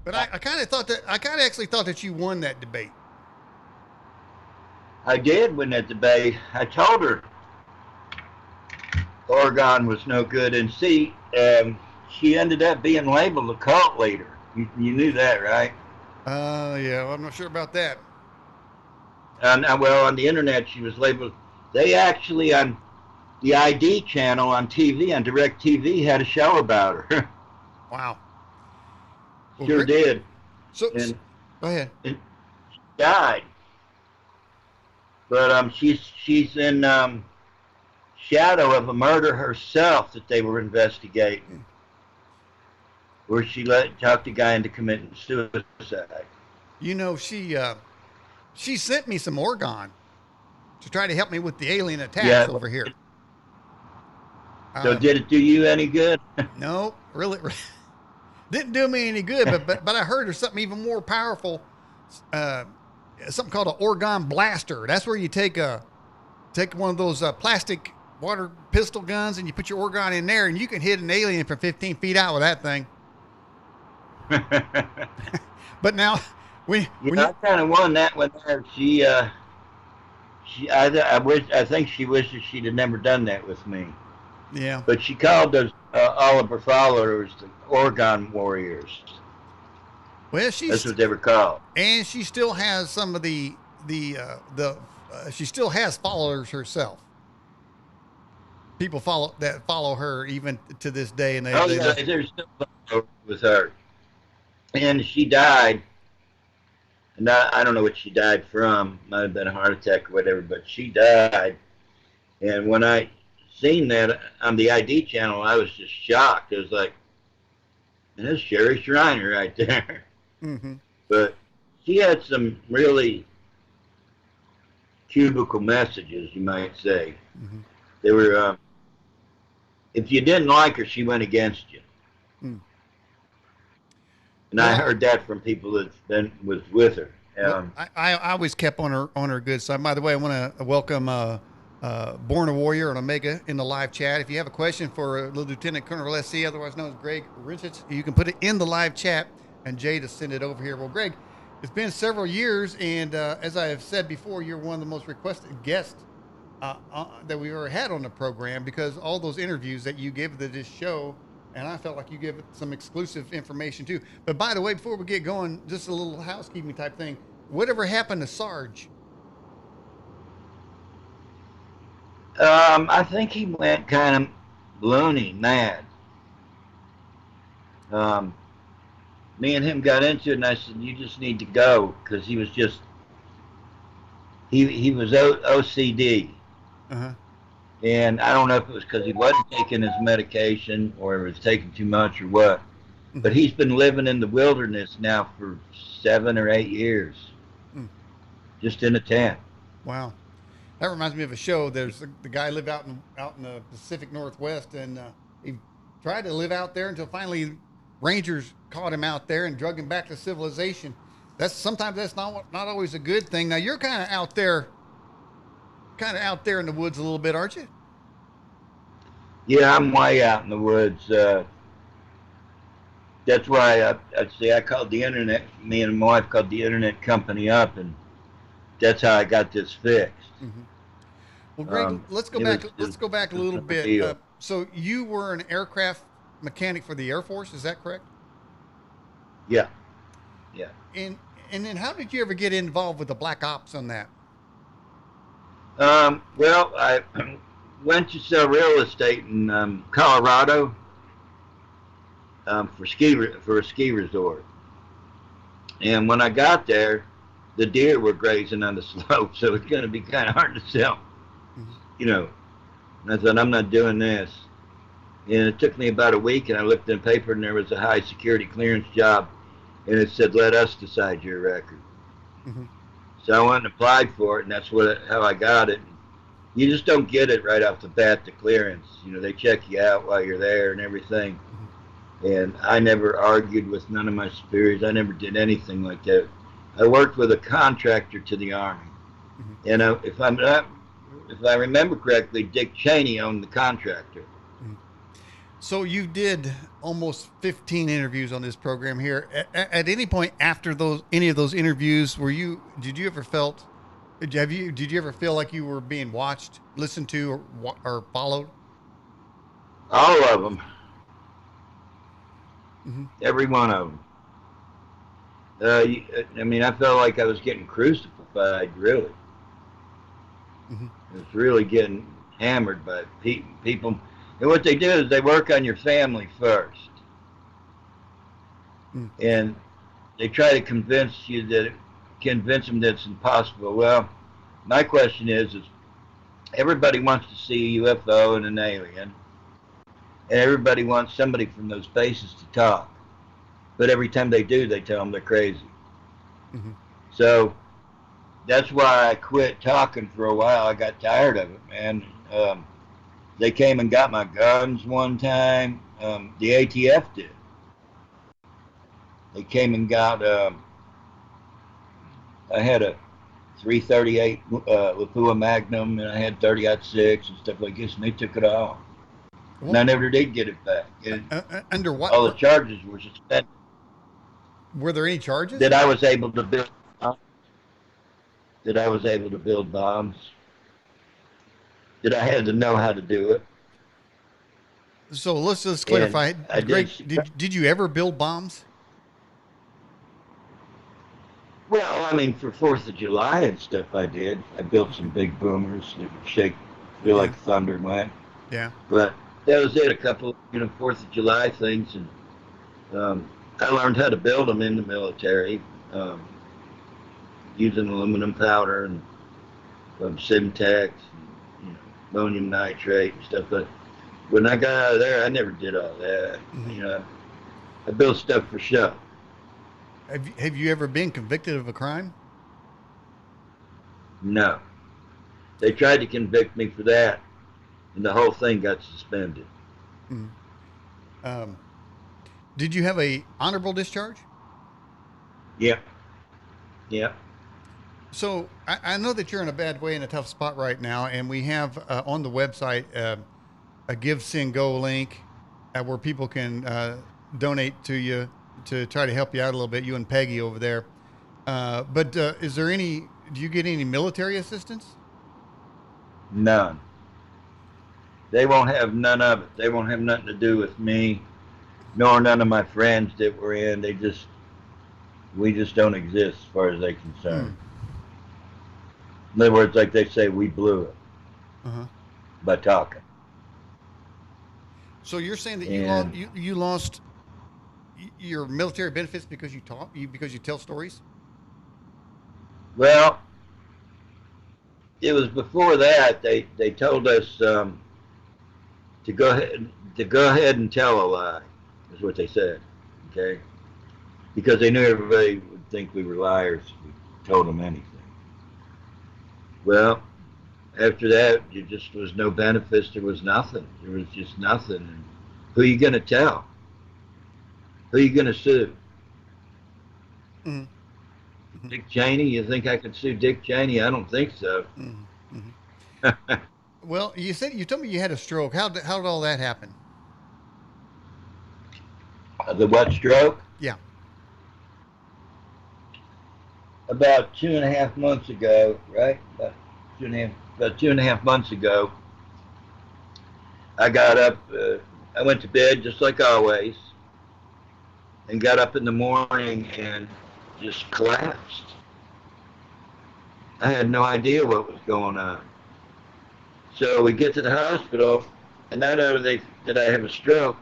But I kind of thought that I kind of actually thought that you won that debate. I did win that debate. I told her Oregon was no good, and see, she ended up being labeled a cult leader. You knew that, right? Yeah, well, I'm not sure about that. And well, on the internet, she was labeled. They actually on the ID channel on TV on Direct TV had a show about her. Wow. Well, Sure great. did, So and, go ahead. and she died. But she's in shadow of a murder herself that they were investigating, where she talked the guy into committing suicide. You know, she sent me some Oregon to try to help me with the alien attacks Yeah. over here. So Um, did it do you any good? no, really, didn't do me any good. But I heard there's something even more powerful. Uh, Something called an Oregon blaster. That's where you take one of those plastic water pistol guns and you put your Oregon in there and you can hit an alien from 15 feet out with that thing. But now, when Yeah, you I kind of won that one there. I think she wishes she'd have never done that with me. yeah, But she called those all of her followers the Oregon Warriors. well That's she's what they were called. and she still has some of the she still has followers herself. People follow her even to this day, and Oh they yeah, love. there's still with her, and she died. And I don't know what she died from. Might have been a heart attack or whatever, but she died. And when I seen that on the ID channel, I was just shocked. It was like, and there's Sherry Shriner right there. Mm-hmm. But she had some really cubicle messages, you might say. Mm-hmm. They were, if you didn't like her, she went against you. Mm. And I Well, heard that from people that been was with her. well, I always kept on her good side. By the way, I want to welcome Born a Warrior and Omega in the live chat. If you have a question for Lieutenant Colonel SC, otherwise known as Greg Rinchich, you can put it in the live chat and Jay to send it over here. Well, Greg, it's been several years, and as I have said before, you're one of the most requested guests that we ever had on the program because all those interviews that you give to this show, and I felt like you give it some exclusive information too. But by the way, before we get going, just a little housekeeping type thing. Whatever happened to Sarge? I think he went kind of loony, mad. Um, Me and him got into it, and I said, "You just need to go," because he was just he was OCD, Uh huh. and I don't know if it was because he wasn't taking his medication or he was taking too much or what. But Mm-hmm. he's been living in the wilderness now for 7 or 8 years, Mm. just in a tent. Wow, that reminds me of a show. There's the guy lived out in the Pacific Northwest, and he tried to live out there until finally rangers caught him out there and drug him back to civilization. That's sometimes that's not always a good thing. Now you're kind of out there in the woods a little bit, aren't you? Yeah, I'm way out in the woods. That's why I say I called the internet. Me and my wife called the internet company up, and that's how I got this fixed. Mm-hmm. Well, Greg, let's go It back. was Let's just go back a little no bit. deal. So you were an aircraft mechanic for the Air Force, is that correct? Yeah, yeah. And and then how did you ever get involved with the black ops on that? Well, I went to sell real estate in Colorado for a ski resort, and when I got there, the deer were grazing on the slope, so it's going to be kind of hard to sell, Mhm. you know. And I thought I'm not doing this, and it took me about a week, and I looked in the paper, and there was a high security clearance job, and it said, "Let us decide your record." Mhm. So I went and applied for it, and that's how I got it. You just don't get it right off the bat, the clearance. You know, they check you out while you're there and everything. Mhm. And I never argued with none of my superiors. I never did anything like that. I worked with a contractor to the Army. Mhm. And if I remember correctly, Dick Cheney owned the contractor. Mhm. So you did almost 15 interviews on this program here. At any point after those, any of those interviews, did you ever felt, did you ever feel like you were being watched, listened to, or followed? All of them, Mm-hmm. every one of them. I mean, I felt like I was getting crucified. Really, Mm-hmm. I was really getting hammered by people. And what they do is they work on your family first, Mm-hmm. and they try to convince them that it's impossible. Well, my question is everybody wants to see a UFO and an alien, and everybody wants somebody from those spaces to talk. But every time they do, they tell them they're crazy. Mm-hmm. So that's why I quit talking for a while. I got tired of it, man. They came and got my guns one time. The ATF did. They came and got. I had a 338 Lapua Magnum, and I had 30-06 and stuff like this, and they took it all. And Well, I never did get it back. And under what? all the charges were suspended. Were there any charges? That I was able to build. That I was able to build bombs. That I had to know how to do it. So let's just And clarify. I did. Greg, did you ever build bombs? Well, I mean, for 4th of July and stuff, I did. I built some Okay. big boomers that would shake, feel Yeah. like thunder went. Yeah. But that was it. A couple, 4th of July things, and I learned how to build them in the military, um, using aluminum powder and Simtex, and, ammonium nitrate and stuff. But when I got out of there, I never did all that. Mm-hmm. You know, I built stuff for show. Have you ever been convicted of a crime? No, they tried to convict me for that, and the whole thing got suspended. Mm. Um, did you have a honorable discharge? Yeah, yeah. So I know that you're in a bad way, in a tough spot right now, and we have on the website a Give Send Go link where people can donate to you to try to help you out a little bit. You and Peggy over there. But is there any? Do you get any military assistance? None. They won't have none of it. They won't have nothing to do with me, nor none of my friends that were in. We just don't exist as far as they're Hmm. concerned. In other words, like they say, we blew it Uh huh. by talking. So you're saying that And you lost your military benefits because because you tell stories? well, it was before that they told us to go ahead and tell a lie, is what they said. Okay, because they knew everybody would think we were liars if we told them anything. Well, after that, there just was no benefits. There was nothing. There was just nothing. And who are you going to tell? Who are you going to sue? Mm-hmm. Mm-hmm. Dick Cheney? You think I could sue Dick Cheney? I don't think so. Mm-hmm. Mm-hmm. Well, you told me you had a stroke. How did all that happen? The what stroke? Yeah. About 2.5 months ago, right? About 2.5 months ago, I got up. I went to bed just like always, and got up in the morning and just collapsed. I had no idea what was going on. So we get to the hospital, and not only did I have a stroke,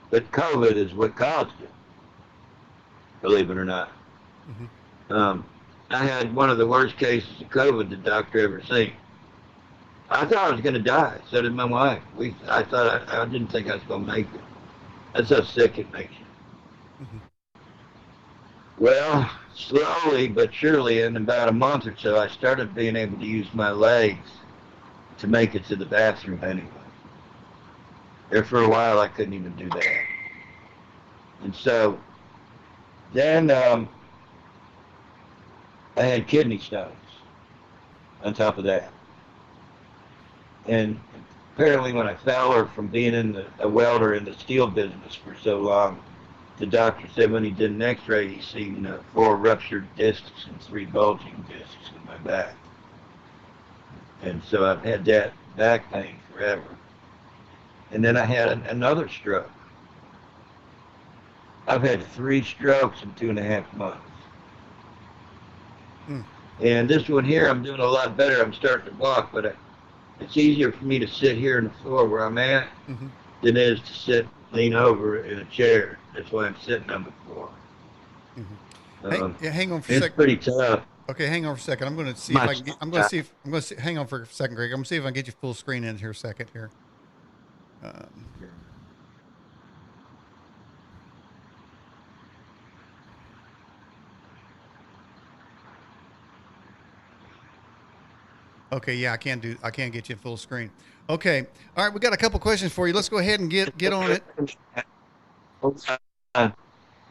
but COVID is what caused it, believe it or not. Mm-hmm. Um, I had one of the worst cases of COVID the doctor ever seen. I thought I was going to die. So did my wife. I didn't think I was going to make it. That's how sick it makes you. Mm-hmm. Well, slowly but surely, in about a month or so, I started being able to use my legs to make it to the bathroom anyway. There for a while, I couldn't even do that. And so then I had kidney stones on top of that. And apparently when I fell, or from being a welder in the steel business for so long, the doctor said when he did an X-ray, he seen 4 ruptured discs and 3 bulging discs in my back, and so I've had that back pain forever. And then I had another stroke. I've had 3 strokes in 2.5 months. Mm. And this one here, I'm doing a lot better. I'm starting to walk, but it's easier for me to sit here on the floor where I'm at Mm-hmm. than it is to sit, lean over in a chair. That's why I'm sitting on the floor. Mm-hmm. Hang on for a It's sec. pretty tough. Okay, hang on for a second. I'm going to see if My I can get, I'm going to see if I'm going to see, hang on for a second, Greg. I'm going to see if I can get you full screen in here a second here. Um, okay, yeah, I can't get you full screen. Okay. All right, we got a couple questions for you. Let's go ahead and get on it.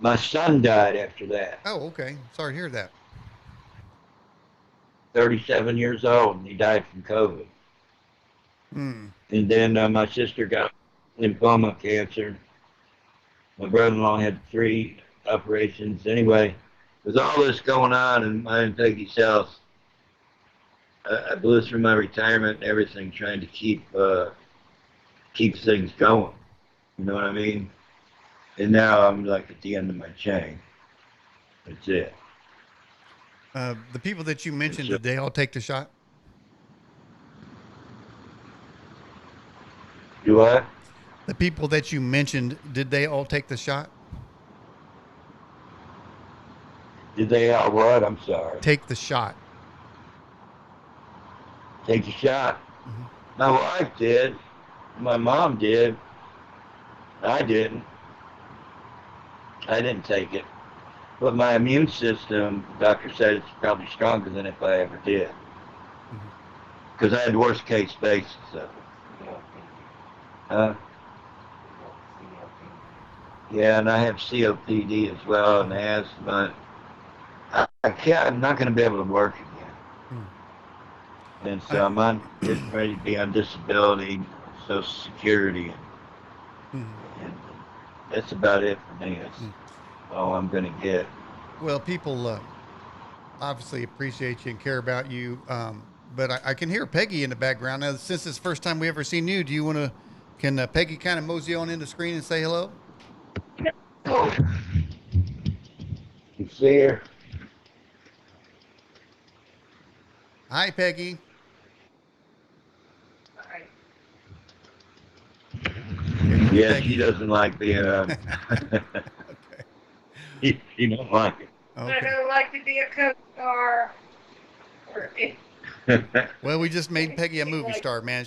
my son died after that. Oh, okay. Sorry to hear that. 37 years old, and he died from COVID. Hmm. And then my sister got lymphoma cancer. My brother-in-law had 3 operations. Anyway, with all this going on in my and Peggy's health, I blew through my retirement and everything trying to keep things going. You know what I mean? And now I'm like at the end of my chain. That's it. The people that you mentioned, So, did they all take the shot? do what? The people that you mentioned, did they all take the shot? Did they all what? I'm sorry. Take the shot. Take the shot. Mm-hmm. My wife did. My mom did. I didn't. I didn't take it. But my immune system, the doctor said it's probably stronger than if I ever did. Mm-hmm. Because I had worst case basis of it. Uh, yeah, and I have COPD as well and asthma. I can't. I'm not going to be able to work again. Mm-hmm. And so I'm getting ready to be on disability, Social Security, Mm-hmm. and that's about it for me. That's all I'm going to get. Well, people obviously appreciate you and care about you, but I can hear Peggy in the background now. Since it's the first time we ever seen you, do you want to? Can Peggy kind of mosey on in the screen and say hello? Oh, you see her? Hi, Peggy. Okay, there's Yeah, she Peggy. doesn't like being on. Okay. She don't like Okay. I don't like to be a co-star. it. Well, we just made Peggy a movie star, man.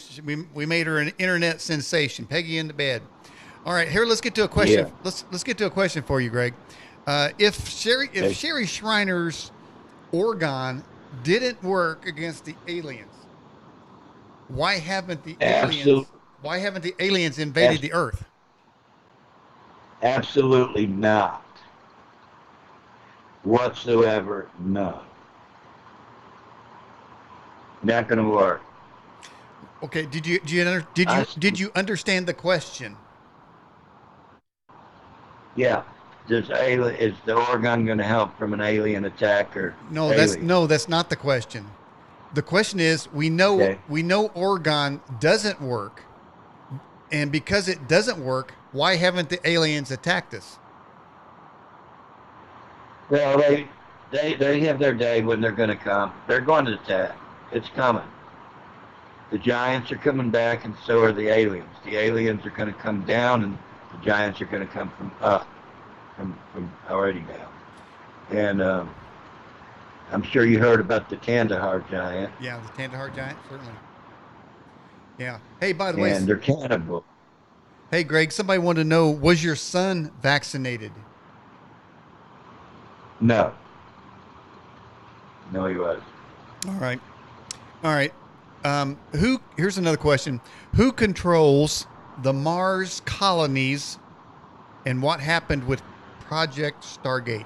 We made her an internet sensation. Peggy in the bed. All right, here let's get to a question. Yeah. Let's get to a question for you, Greg. If Sherry Schreiner's organ didn't work against the aliens, why haven't the aliens? Absolutely, Why haven't the aliens invaded the Earth? absolutely not. Whatsoever, none. Not going to work. Okay, did you understand the question? Yeah. Is the organ going to help from an alien attack or alien? No, that's not the question. The question is Okay. we know organ doesn't work, and because it doesn't work, why haven't the aliens attacked us? Well, they have their day when they're going to come. They're going to attack. It's coming. The giants are coming back, and so are the aliens. The aliens are going to come down, and the giants are going to come from up, from already down. And I'm sure you heard about the Kandahar giant, Yeah, the Kandahar giant, certainly. Yeah. Hey, by the way, and they're cannibal. hey, Greg, somebody wanted to know, was your son vaccinated? No, no, he was. All right. All right. Here's another question. Who controls the Mars colonies and what happened with Project Stargate?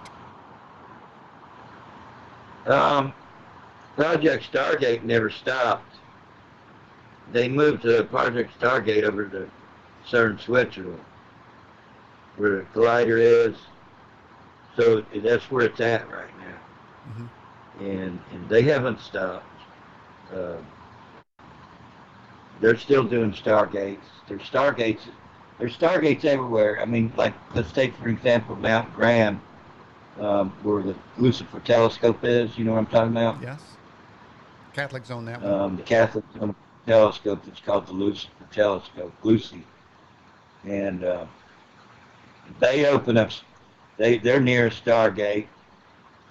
Project Stargate never stopped. they moved to Project Stargate over to southern Switzerland, where the collider is. So that's where it's at right now, Mm-hmm. and they haven't stopped. Uh, they're still doing Stargates. There's Stargates everywhere. I mean, like let's take for example Mount Graham, where the Lucifer telescope is. You know what I'm talking about? Yes. Catholics own that one. The Catholic telescope that's called the Lucifer telescope, Lucy, and they open up. They're near a Stargate,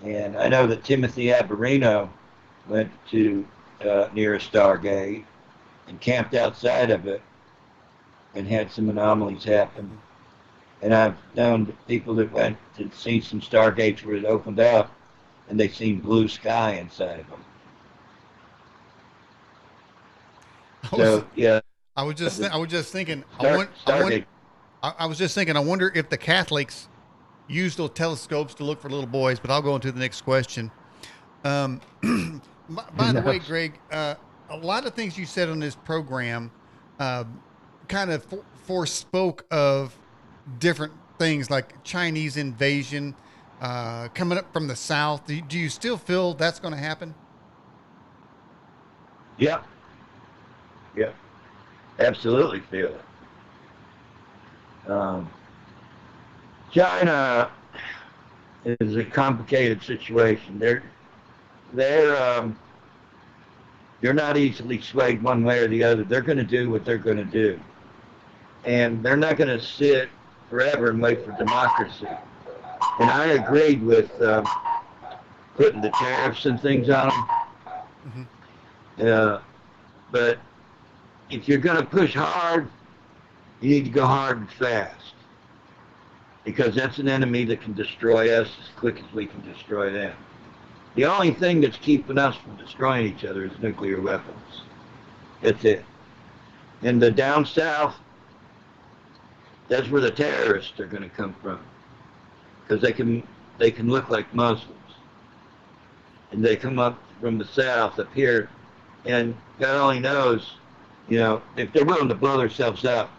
and I know that Timothy Abarino went to near a Stargate and camped outside of it and had some anomalies happen. Mm-hmm. And I've known people that went to see some Stargates where it opened up and they seen blue sky inside of them. I was So yeah, I was just thinking. Stargate. I was just thinking. I wonder if the Catholics use those telescopes to look for little boys. But I'll go into the next question. Um, by the way, Greg, a lot of things you said on this program uh, kind of forespoke of different things like Chinese invasion coming up from the south. Do you still feel that's going to happen? Yep, yep, absolutely feel it. China is a complicated situation. They're they're not easily swayed one way or the other. They're going to do what they're going to do, and they're not going to sit forever and wait for democracy. And I agreed with putting the tariffs and things on Mm-hmm. them. But if you're going to push hard, you need to go hard and fast because that's an enemy that can destroy us as quick as we can destroy them. The only thing that's keeping us from destroying each other is nuclear weapons. That's it. And the down south, that's where the terrorists are going to come from because they can look like Muslims, and they come up from the south up here, and God only knows, you know, if they're willing to blow themselves up.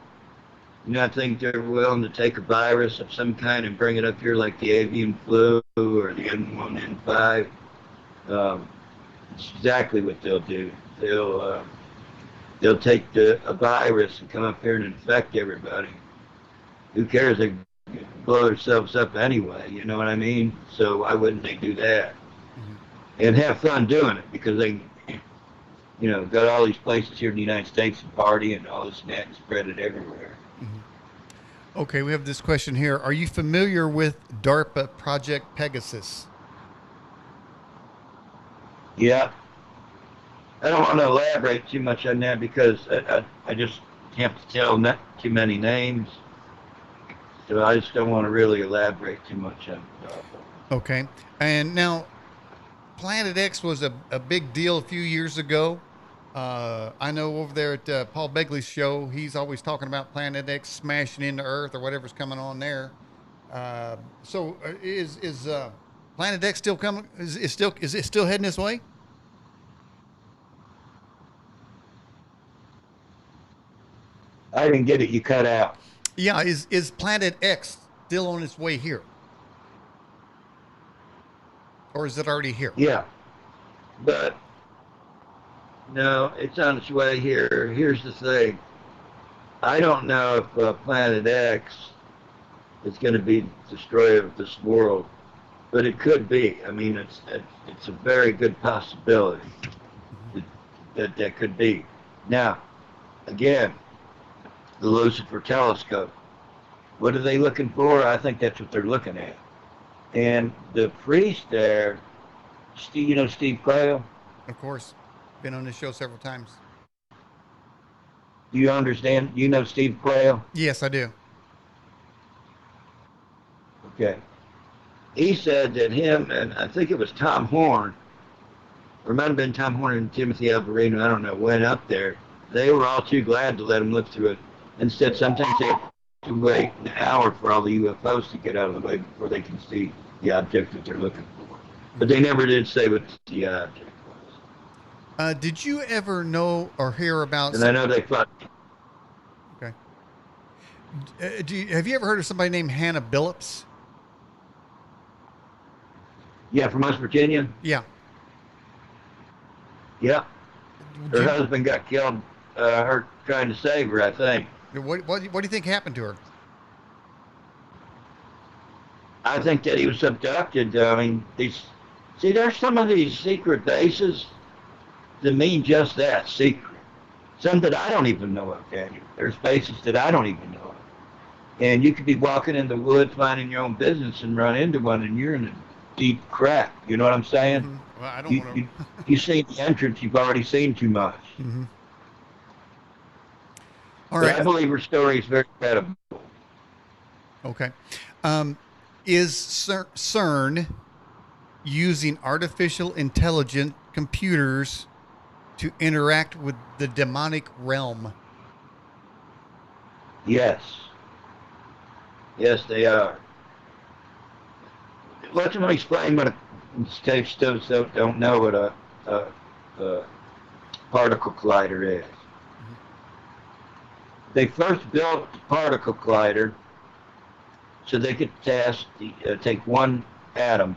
You know, I think they're willing to take a virus of some kind and bring it up here like the avian flu or the N1N5. It's exactly what they'll do. They'll take a virus and come up here and infect everybody. Who cares? They blow themselves up anyway. You know what I mean? So why wouldn't they do that Mm-hmm. and have fun doing it? Because they, you know, got all these places here in the United States and party and all this and that and spread it everywhere. Mm-hmm. Okay, we have this question here. Are you familiar with DARPA Project Pegasus? Yeah, I don't want to elaborate too much on that because I just have to tell not too many names. So I just don't want to really elaborate too much on it. Okay. And now, Planet X was a big deal a few years ago. I know over there at Paul Begley's show, he's always talking about Planet X smashing into Earth or whatever's coming on there. Is Planet X still coming? Is it still heading this way? I didn't get it. You cut out. Yeah. Is Planet X still on its way here, or is it already here? Yeah, but no, it's on its way here. Here's the thing. I don't know if Planet X is going to be the destroyer of this world, but it could be. I mean, it's a very good possibility Mm-hmm. that could be. Now, again, the Lucifer telescope. What are they looking for? I think that's what they're looking at. And the priest there, Steve, you know Steve Quayle? Of course, been on this show several times. Do you understand? You know Steve Quayle? Yes, I do. Okay. He said that him and I think it was Tom Horn, or it might have been Tom Horn and Timothy Alvarino, I don't know, went up there. They were all too glad to let him look through it. Instead, sometimes they have to wait an hour for all the UFOs to get out of the way before they can see the object that they're looking for. But they never did say what the object was. Did you ever know or hear about And I some? know they fought. Okay. Have you ever heard of somebody named Hannah Billups? Yeah, from West Virginia. Yeah. Yeah, Would her you? husband got killed. Her trying to save her, I think. What do you think happened to her? I think that he was abducted. I mean, these. See, there's some of these secret bases that mean just that, secret. Some that I don't even know of, Daniel. There's bases that I don't even know of. And you could be walking in the woods minding your own business and run into one and you're in a deep crack. You know what I'm saying? Well, I don't You want you to. you see the entrance, you've already seen too much. All But right. I believe her story is very credible. Okay. Um, is CERN using artificial intelligent computers to interact with the demonic realm? Yes. Yes, they are. Let me explain what in case those don't know what a particle collider is. Mhm. They first built the particle collider so they could take one atom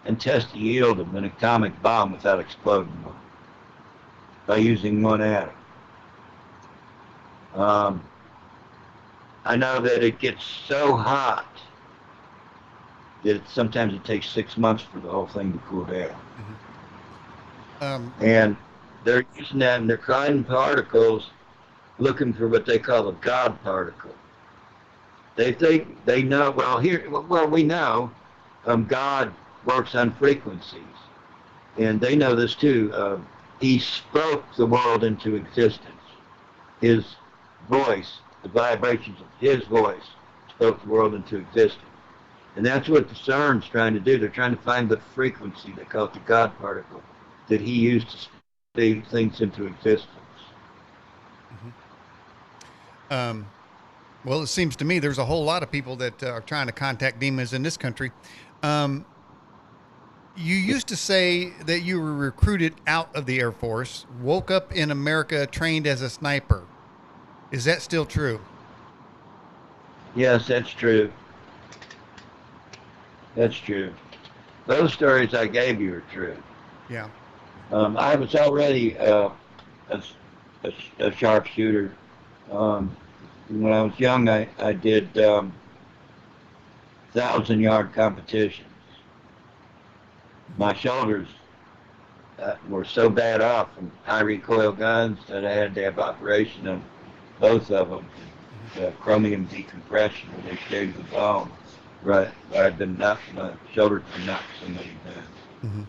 and test the yield of an atomic bomb without exploding one by using one atom. Um, I know that it gets so hot that sometimes it takes 6 months for the whole thing to cool down. Mhm. Um, And they're using that and they're colliding particles looking for what they call a God particle. They think they know, well, we know God works on frequencies. And they know this too. He spoke the world into existence. His voice, the vibrations of his voice, spoke the world into existence. And that's what the CERN's trying to do. They're trying to find the frequency, they call it the God particle, that he used to speak things into existence. mhm. um, well, it seems to me there's a whole lot of people that are trying to contact demons in this country. Um, you used to say that you were recruited out of the Air Force, woke up in America, trained as a sniper. Is that still true? Yes, that's true. That's true. Those stories I gave you are true. Yeah. I was already a, a sharpshooter. When I was young, I did 1,000 yard competitions. Mhm. My shoulders were so bad off from high recoil guns that I had to have operation on both of them. Mhm. Chromium decompression, where they shaved the bone. Right, I'd been knocked, my shoulders been knocked so many times. Mhm.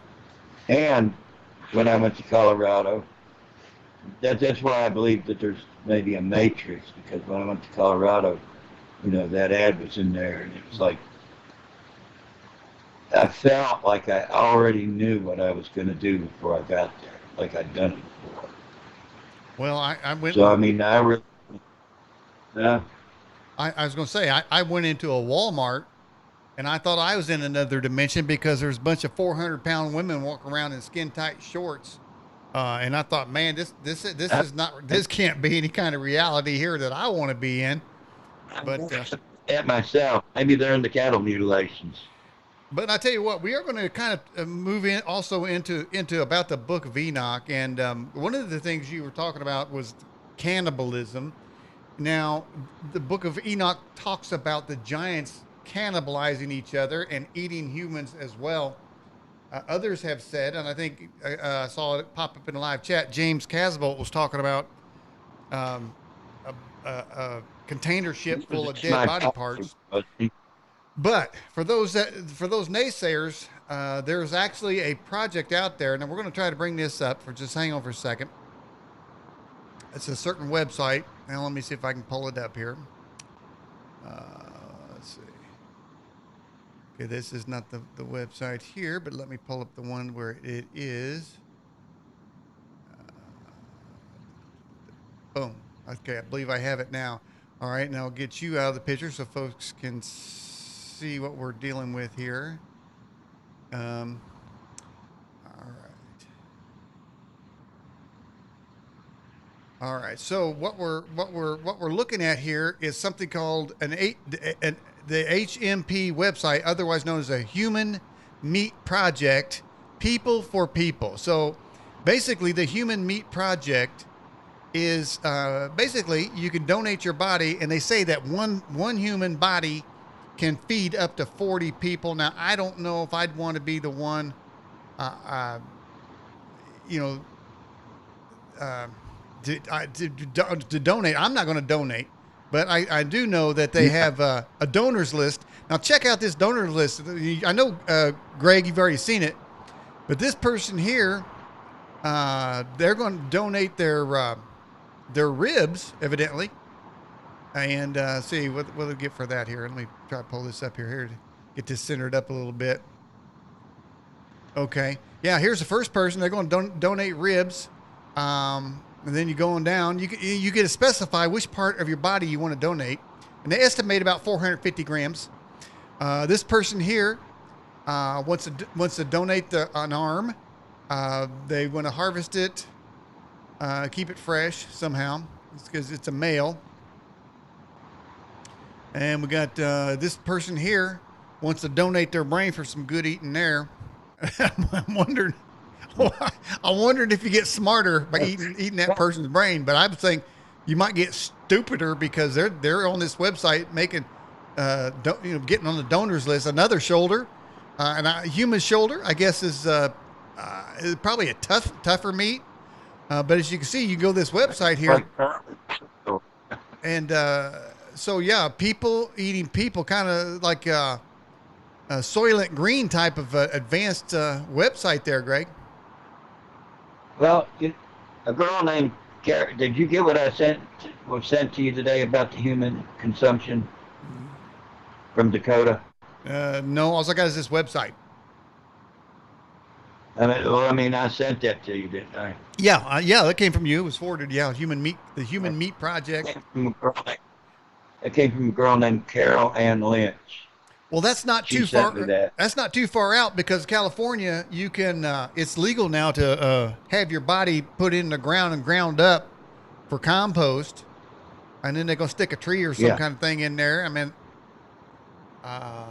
And when I went to Colorado, that's why I believe that there's maybe a matrix, because when I went to Colorado, that ad was in there, and it was Mhm. like I felt like I already knew what I was going to do before I got there, like I'd done it before. Well, I went So I and mean, I really, uh, I was going to say I went into a Walmart and I thought I was in another dimension because there's a bunch of 400-pound women walking around in skin tight shorts. And I thought, man, this I, is not, this can't be any kind of reality here that I want to be in. But at myself, maybe they're in the cattle mutilations. I tell you what, we are going to kind of move in also into about the Book of Enoch, and one of the things you were talking about was cannibalism. Now, the Book of Enoch talks about the giants cannibalizing each other and eating humans as well. Others have said, and I think I saw it pop up in the live chat. James Casbolt was talking about um, a container He ship was full of ex dead my body father, parts. wasn't he? But for those naysayers, there's actually a project out there, and we're going to try to bring this up. For just hang on for a second. It's a certain website. Now let me see if I can pull it up here. Let's see. Okay, this is not the website here, but let me pull up the one where it is. Boom. Okay, I believe I have it now. All right, now I'll get you out of the picture so folks can see what we're dealing with here. Um, all right. All right. So what we're looking at here is something called the HMP website, otherwise known as a Human Meat Project, People for People. So basically, the Human Meat Project is basically you can donate your body, and they say that one human body can feed up to 40 people. Now, I don't know if I'd want to be the one, uh, uh, you know, uh, to donate. I'm not going to donate, but I do know that they Yeah. have a donors list. Now, check out this donors list. I know, Greg, you've already seen it, but this person here, they're going to donate their ribs, evidently. And see what we get for that here. Let me try to pull this up here to get this centered up a little bit. Okay. Yeah, here's the first person. They're going to donate ribs. And then you go on down. You get to specify which part of your body you want to donate. And they estimate about 450 grams. This person here wants to donate an arm. They want to harvest it, keep it fresh somehow. It's because it's a male. And we got this person here wants to donate their brain for some good eating there. I'm wondering, I wondered if you get smarter by eating that person's brain, but I was saying you might get stupider because they're on this website making, getting on the donors list. Another shoulder, and a human shoulder, I guess is probably a tougher meat. But as you can see, you go to this website here, and so yeah, people eating people, kind of like a Soylent Green type of advanced website there, Greg. Well, a girl named Carrie, did you get what I was sent to you today about the human consumption from Dakota? No, all I got is this website. I sent that to you, didn't I? Yeah, yeah, that came from you. It was forwarded. Yeah, the Human Meat Project. It came from a girl named Carol Ann Lynch. Well, that's not She too sent far. me that. That's not too far out because California, you can. It's legal now to have your body put in the ground and ground up for compost, and then they're gonna stick a tree or some Yeah. kind of thing in there. I mean, uh,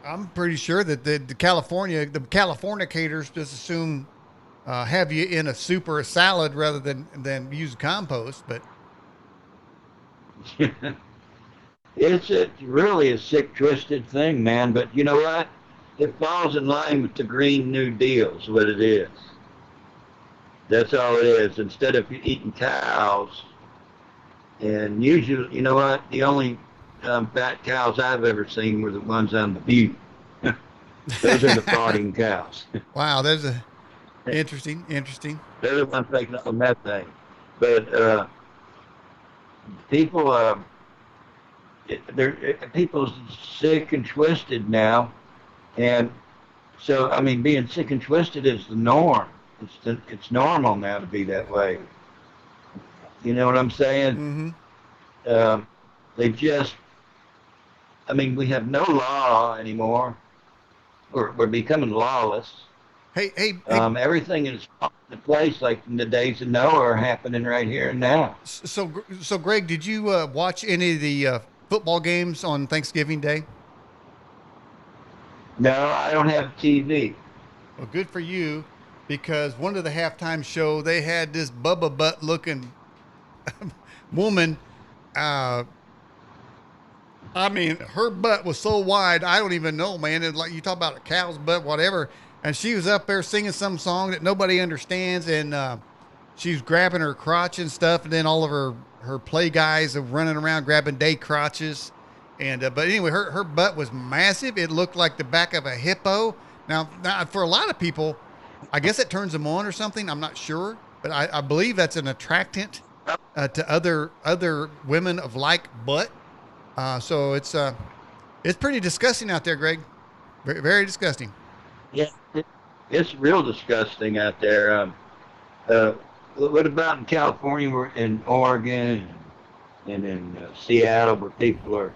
I'm pretty sure that the Californicators just assume have you in a soup or a salad rather than use compost. But It's really a sick, twisted thing, man. But you know what? It falls in line with the Green New Deal, is what it is. That's all it is. Instead of eating cows, and usually, you know what? The only fat cows I've ever seen were the ones on the butte. Those are the farting cows. wow, there's a interesting. They're the ones making all the methane. But people, people's sick and twisted now, and so I mean, being sick and twisted is the norm. It's normal now to be that way. You know what I'm saying? Mm-hmm. They just, I mean, we have no law anymore. We're becoming lawless. Hey. Everything is in place like in the days of Noah are happening right here and now. So, Greg, did you watch any of the football games on Thanksgiving Day? No, I don't have TV. Well, good for you, because one of the halftime show they had this Bubba Butt looking woman. I mean, her butt was so wide, I don't even know, man. It's like you talk about a cow's butt, whatever. And she was up there singing some song that nobody understands, and she was grabbing her crotch and stuff, and then all of her play guys are running around grabbing day crotches. And but anyway, her butt was massive. It looked like the back of a hippo. Now, for a lot of people, I guess it turns them on or something. I'm not sure, but I believe that's an attractant to other women of like butt. So it's pretty disgusting out there, Greg. Very, very disgusting. Yeah, it's real disgusting out there. What about in California, or in Oregon, and in Seattle, where people are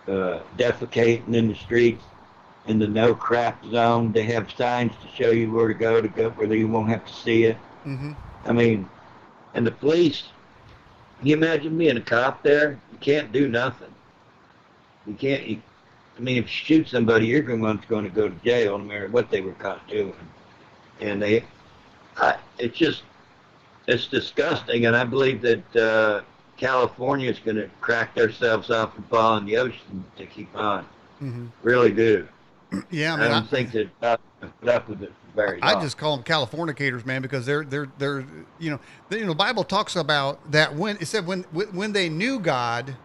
defecating in the streets in the no crap zone? They have signs to show you where to go where you won't have to see it. Mm-hmm. I mean, And the police, can you imagine being a cop there? You can't do nothing. You can't. I mean, if you shoot somebody, you're going to go to jail, no matter what they were caught doing. And it's just, it's disgusting. And I believe that California is going to crack themselves off and fall in the ocean to keep on. Mm-hmm. Really do. Yeah, I I mean, don't think that God's going to put up with it for very I long. just call them Californicators, man, because they're the Bible talks about that when it said when they knew God,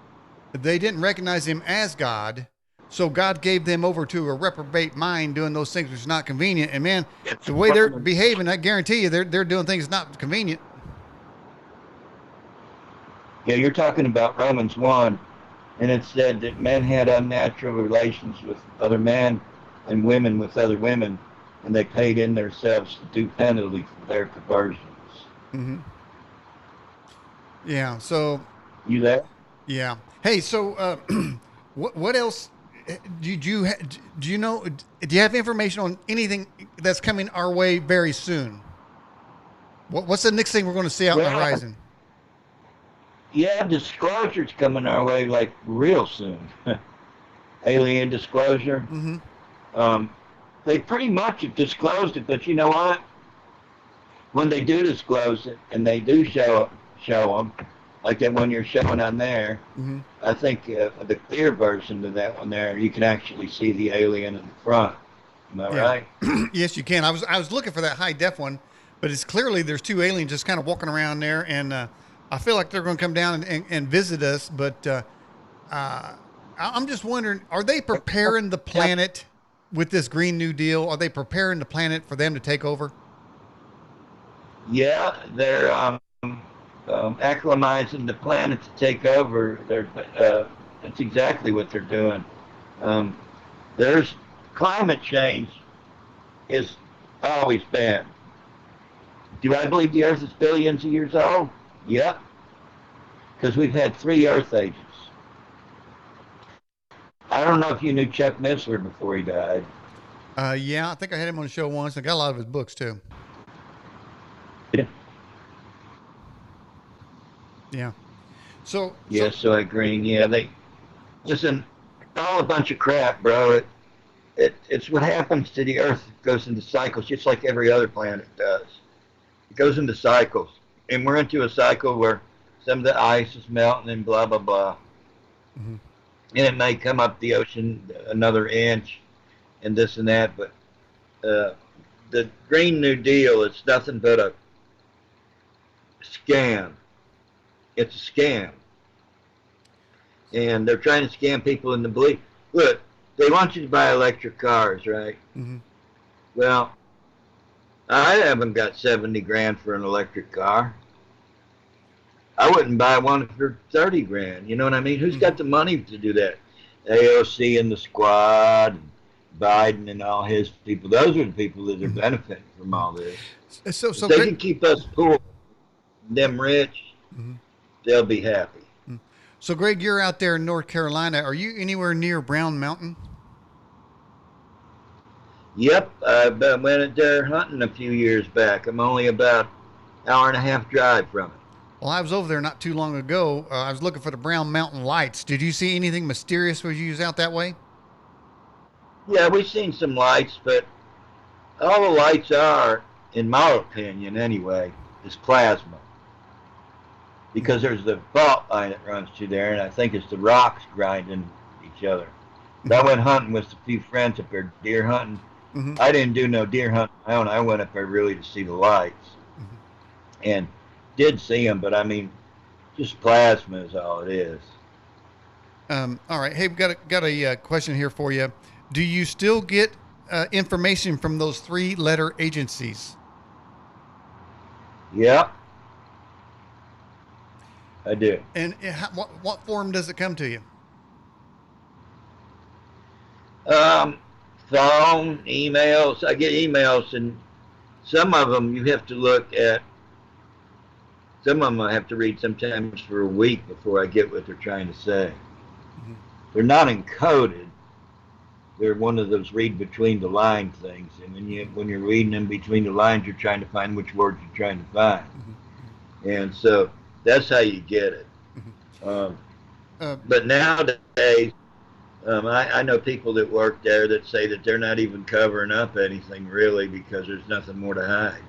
they didn't recognize Him as God, so God gave them over to a reprobate mind, doing those things which is not convenient. And man, It's the way they're Romans. behaving, I guarantee you, they're doing things not convenient. Yeah, you're talking about Romans 1, and it said that men had unnatural relations with other men and women with other women, and they paid in themselves to do penalty for their perversions. Mm-hmm. Yeah. So You there? yeah. Hey. So what else? Did you do you know? Do you have information on anything that's coming our way very soon? What's the next thing we're going to see out in the Well, horizon? yeah, disclosure's coming our way like real soon. Alien disclosure. Mm-hmm. Um, they pretty much have disclosed it, but you know what? When they do disclose it and they do show them, like that one you're showing on there, Mm-hmm. I think the clear version of that one there, you can actually see the alien in the front. Am I Yeah. right? Yes, you can. I was looking for that high def one, but it's clearly there's two aliens just kind of walking around there, and I feel like they're going to come down and visit us. But I'm just wondering, are they preparing the planet with this Green New Deal? Are they preparing the planet for them to take over? Yeah, they're acclimatizing the planet to take over. That's exactly what they're doing. Um, there's climate change is always bad. Do I believe the Earth is billions of years old? Yep, because we've had 3 Earth ages. I don't know if you knew Chuck Missler before he died. Yeah, I think I had him on the show once. I got a lot of his books too. Yeah. So Yes, so I agree. Yeah, they listen. All a bunch of crap, bro. It's what happens to the Earth. It goes into cycles, just like every other planet does. It goes into cycles, and we're into a cycle where some of the ice is melting and blah blah blah, mhm. and it may come up the ocean another inch and this and that. But the Green New Deal is nothing but a scam. It's a scam, and they're trying to scam people into belief. Look, they want you to buy electric cars, right? Mhm. Well, I haven't got 70 grand for an electric car. I wouldn't buy one for 30 grand. You know what I mean? Who's Mhm. got the money to do that? AOC and the squad, and Biden and all his people. Those are the people that are Mhm. benefiting from Mhm. all this. So If so they great. can keep us poor, them rich, Mhm. they'll be happy. Mm. So, Greg, you're out there in North Carolina. Are you anywhere near Brown Mountain? Yep, I went there hunting a few years back. I'm only about an hour and a half drive from it. Well, I was over there not too long ago. I was looking for the Brown Mountain lights. Did you see anything mysterious when you was out that way? Yeah, we've seen some lights, but all the lights are, in my opinion anyway, is plasma. Because Mm-hmm. there's the fault line that runs through there, and I think it's the rocks grinding each other. I Mm-hmm. went hunting with a few friends up there, deer hunting. Mm-hmm. I didn't do no deer hunting on my own. I went up there really to see the lights, Mm-hmm. and did see them, but I mean, just plasma is all it is. All right. Hey, we got a question here for you. Do you still get information from those three-letter agencies? Yep, I do. And what form does it come to you? Um, phone, emails. I get emails, and some of them you have to look at. Some of them I have to read sometimes for a week before I get what they're trying to say. Mm-hmm. They're not encoded. They're one of those read between the line things, and when you're reading them between the lines, you're trying to find which words you're trying to find. Mm-hmm. And so that's how you get it. Mhm. Um, Uh, but nowadays, I know people that work there that say that they're not even covering up anything really because there's nothing more to hide.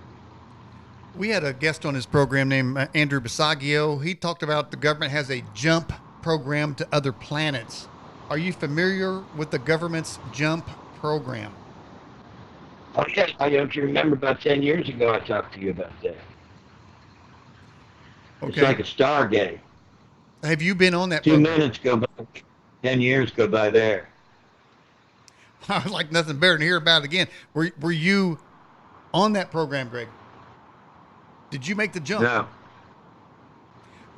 we had a guest on his program named Andrew Basagio. He talked about the government has a jump program to other planets. Are you familiar with the government's jump program? Oh yeah, I don't you remember about 10 years ago I talked to you about that. It's Okay. like a Stargate. Have you been on that Two program? minutes go by, 10 years go by there. I would like nothing better than hear about it again. Were you on that program, Greg? Did you make the jump? No,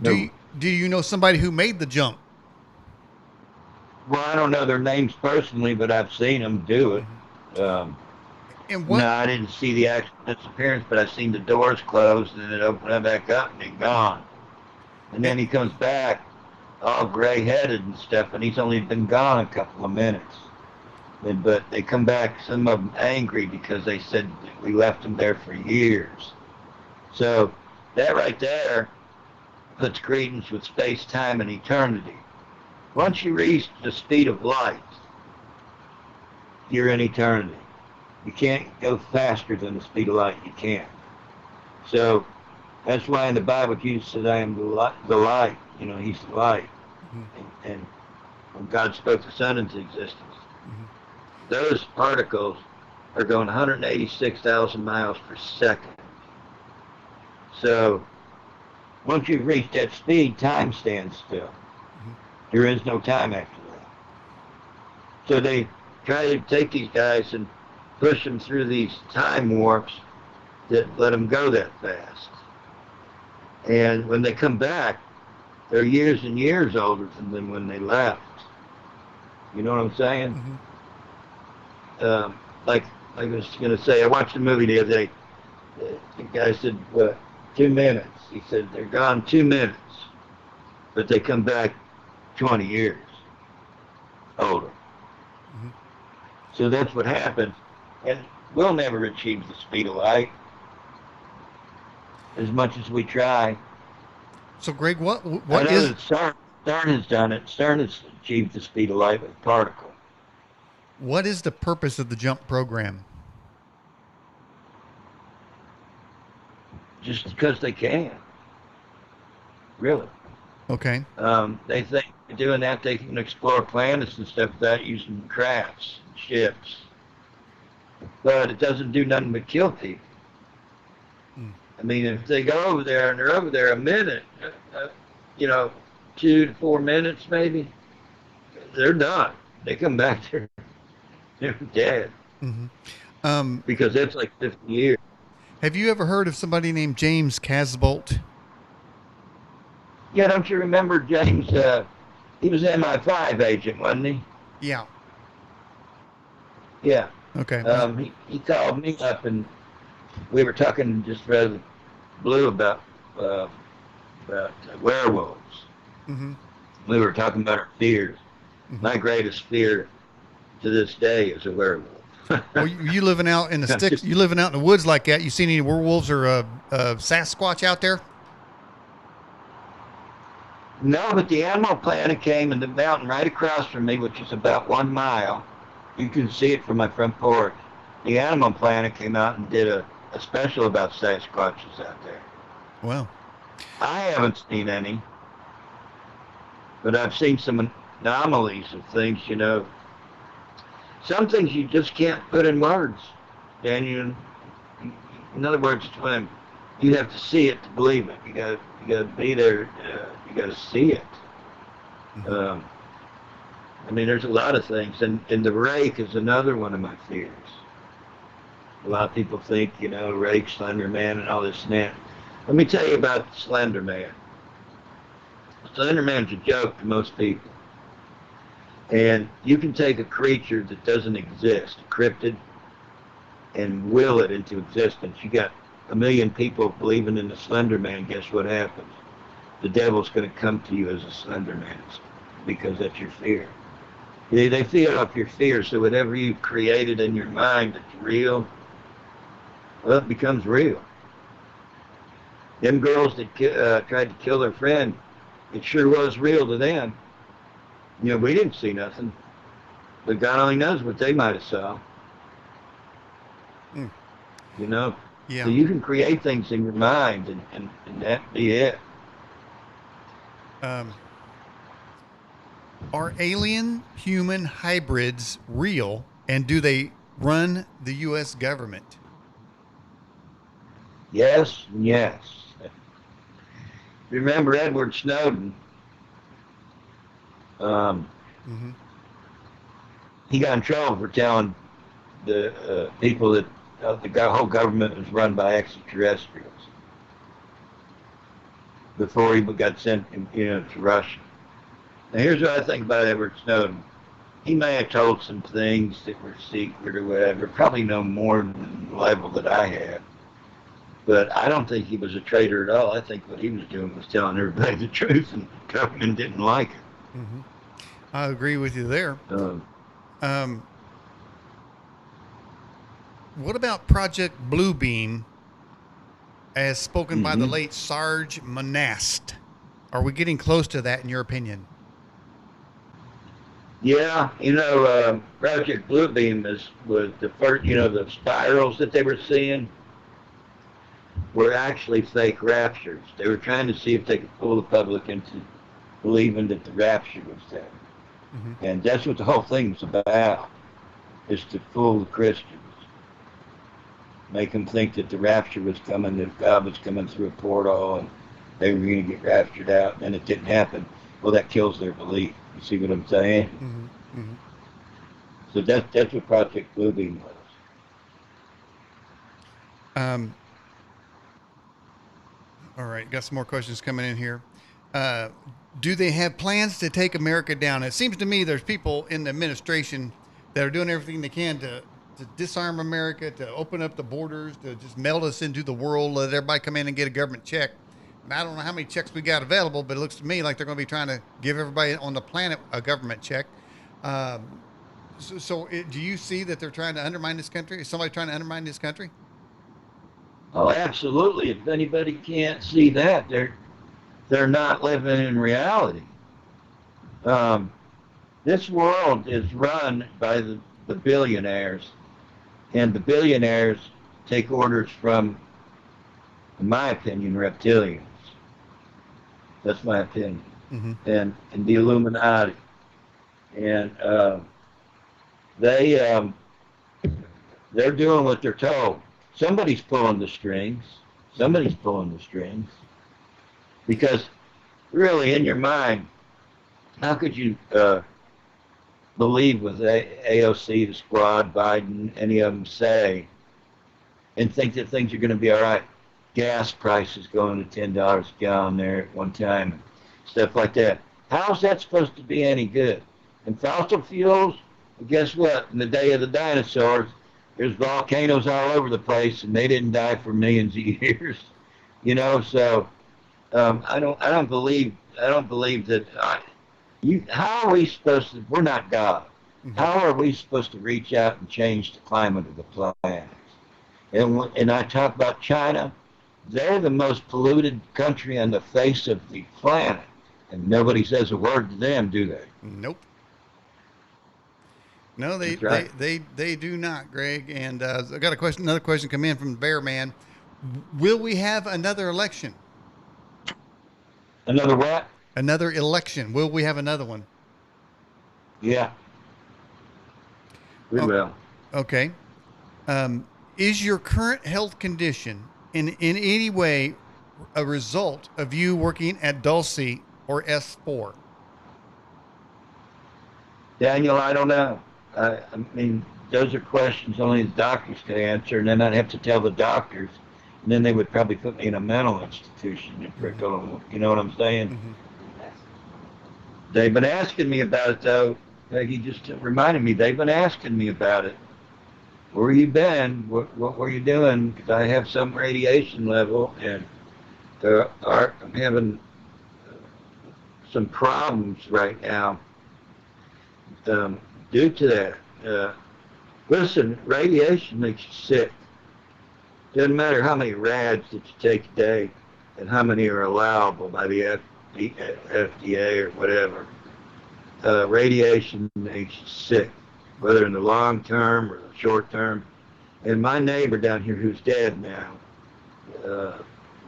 Do no. you, do you know somebody who made the jump? Well, I don't know their names personally, but I've seen them do Mhm. it. And No, what? I didn't see the actual disappearance, but I seen the doors closed and it opened up back up and he's Yeah. gone. And Eh, then he comes back all gray-headed and stuff, and he's only been gone a couple of minutes. But they come back, some of them angry because they said we left them there for years. So that right there puts credence with space, time, and eternity. mhm. Once you reach the speed of light, you're in eternity. You can't go faster than the speed of light. You can't. So that's why in the Bible Jesus said, "I am the light." The light. You know, He's the light. Mhm. And when God spoke the sun into existence, Mhm. those particles are going 186,000 miles per second. So once you've reached that speed, time stands still. Mhm. There is no time after that. So they try to take these guys and push them through these time warps that let them go that fast. And when they come back, they're years and years older than them when they left. You know what I'm saying? Mhm. Um, like I was going to say, I watched a movie the other day. The guy said, "What? 2 minutes?" He said, "They're gone 2 minutes, but they come back 20 years older." Mhm. So that's what happens. And we'll never achieve the speed of light as much as we try. So, Greg, I what know is that CERN has done it. CERN has achieved the speed of light with a particle what is the purpose of the jump program? just because they can, really. Okay. They think doing that they can explore planets and stuff without using crafts, ships. But it doesn't do nothing but kill people. Mm. I mean, if they go over there and they're over there a minute, you know, 2 to 4 minutes maybe, they're done. They come back, they're dead Hmm. Um, because that's like 50 years. have you ever heard of somebody named James Casbolt? Yeah, don't you remember James? He was an MI5 agent, wasn't he? Yeah. Yeah. Okay. He called me up and we were talking just rather blue uh, about werewolves. Mm-hmm. We were talking about our fears. Mm-hmm. My greatest fear to this day is a werewolf. Well, you living out in the I'm sticks, just you living out in the woods like that. You seen any werewolves or Sasquatch out there? no, but the Animal Planet came in the mountain right across from me, which is about 1 mile. You can see it from my front porch. The Animal Planet came out and did a special about Sasquatches out there. Well, I haven't seen any, but I've seen some anomalies of things, you know. Some things you just can't put in words. And in other words, when you have to see it to believe it. You got to be there. You got to see it. mm-hmm. Um, I mean, there's a lot of things, and the rake is another one of my fears. A lot of people think, you know, rake, Slender Man, and all this and that. Let me tell you about Slender Man. Slender Man's a joke to most people. And you can take a creature that doesn't exist, a cryptid, and will it into existence. You got a million people believing in the Slender Man. Guess what happens? The devil's going to come to you as a Slender Man because that's your fear. They feed off your fear, so whatever you've created in your mind that's real, well, it becomes real. Them girls that tried to kill their friend, it sure was real to them. We didn't see nothing, but God only knows what they might have saw. Mm. You know, so Yeah. you can create things in your mind, and that be it. Um, are alien human hybrids real, and do they run the U.S. government? Yes, yes. Remember Edward Snowden? Um, Mm-hmm. he got in trouble for telling the people that the whole government was run by extraterrestrials before he got sent, to Russia. Now, here's what I think about Edward Snowden. He may have told some things that were secret or whatever, probably no more than the level that I have. But I don't think he was a traitor at all. I think what he was doing was telling everybody the truth, and the government didn't like it. Mm-hmm. I agree with you there. Um, what about Project Bluebeam, as spoken by the mm-hmm. late Sarge Monast? Are we getting close to that, in your opinion? Yeah, Project Bluebeam was the first. The spirals that they were seeing were actually fake raptures. They were trying to see if they could fool the public into believing that the rapture was there. Mm-hmm. And that's what the whole thing was about, is to fool the Christians. Make them think that the rapture was coming, that God was coming through a portal, and they were going to get raptured out, and it didn't happen. Well, that kills their belief. You see what I'm saying? Mm-hmm. Mm-hmm. So that's what Project Bluebeam was. Um, all right, got some more questions coming in here. Uh, do they have plans to take America down? It seems to me there's people in the administration that are doing everything they can to disarm America, to open up the borders, to just meld us into the world, let everybody come in and get a government check. I don't know how many checks we got available, but it looks to me like they're going to be trying to give everybody on the planet a government check. Do you see that they're trying to undermine this country? Is somebody trying to undermine this country? Oh, absolutely. If anybody can't see that, they're not living in reality. Um, this world is run by the billionaires, and the billionaires take orders from, in my opinion, reptilians. That's my opinion. Mm-hmm. And the Illuminati. And they they're doing what they're told. Somebody's pulling the strings. Mm-hmm. Somebody's pulling the strings. Because really, in your mind, how could you believe with AOC, the squad, Biden, any of them say, and think that things are going to be all right? Gas prices going to $10 a gallon there at one time, stuff like that. How's that supposed to be any good? And fossil fuels, well, guess what? In the day of the dinosaurs, there's volcanoes all over the place, and they didn't die for millions of years. So I don't believe that. How are we supposed to? We're not God. Mm-hmm. How are we supposed to reach out and change the climate of the planet? And I talk about China. They're the most polluted country on the face of the planet, and nobody says a word to them, do they? Nope. No, they That's they right. they they do not, Greg. And I got another question come in from Bear Man. Will we have another election? Another what? Another election? Will we have another one? Yeah, we Oh, will. okay. Is your current health condition in any way a result of you working at Dulce or S4? Daniel, I don't know. I mean, those are questions only the doctors could answer, and then I'd have to tell the doctors, and then they would probably put me in a mental institution for a Mm-hmm. couple. You know what I'm saying? Mm-hmm. They've been asking me about it, though. Peggy just reminded me. They've been asking me about it. Where you been? What were you doing? Because I have some radiation level, and I'm having some problems right now due to that. Listen, radiation makes you sick. Doesn't matter how many rads that you take a day. and how many are allowable by the FDA or whatever, radiation makes you sick, whether in the long term or the short term. And my neighbor down here, who's dead now,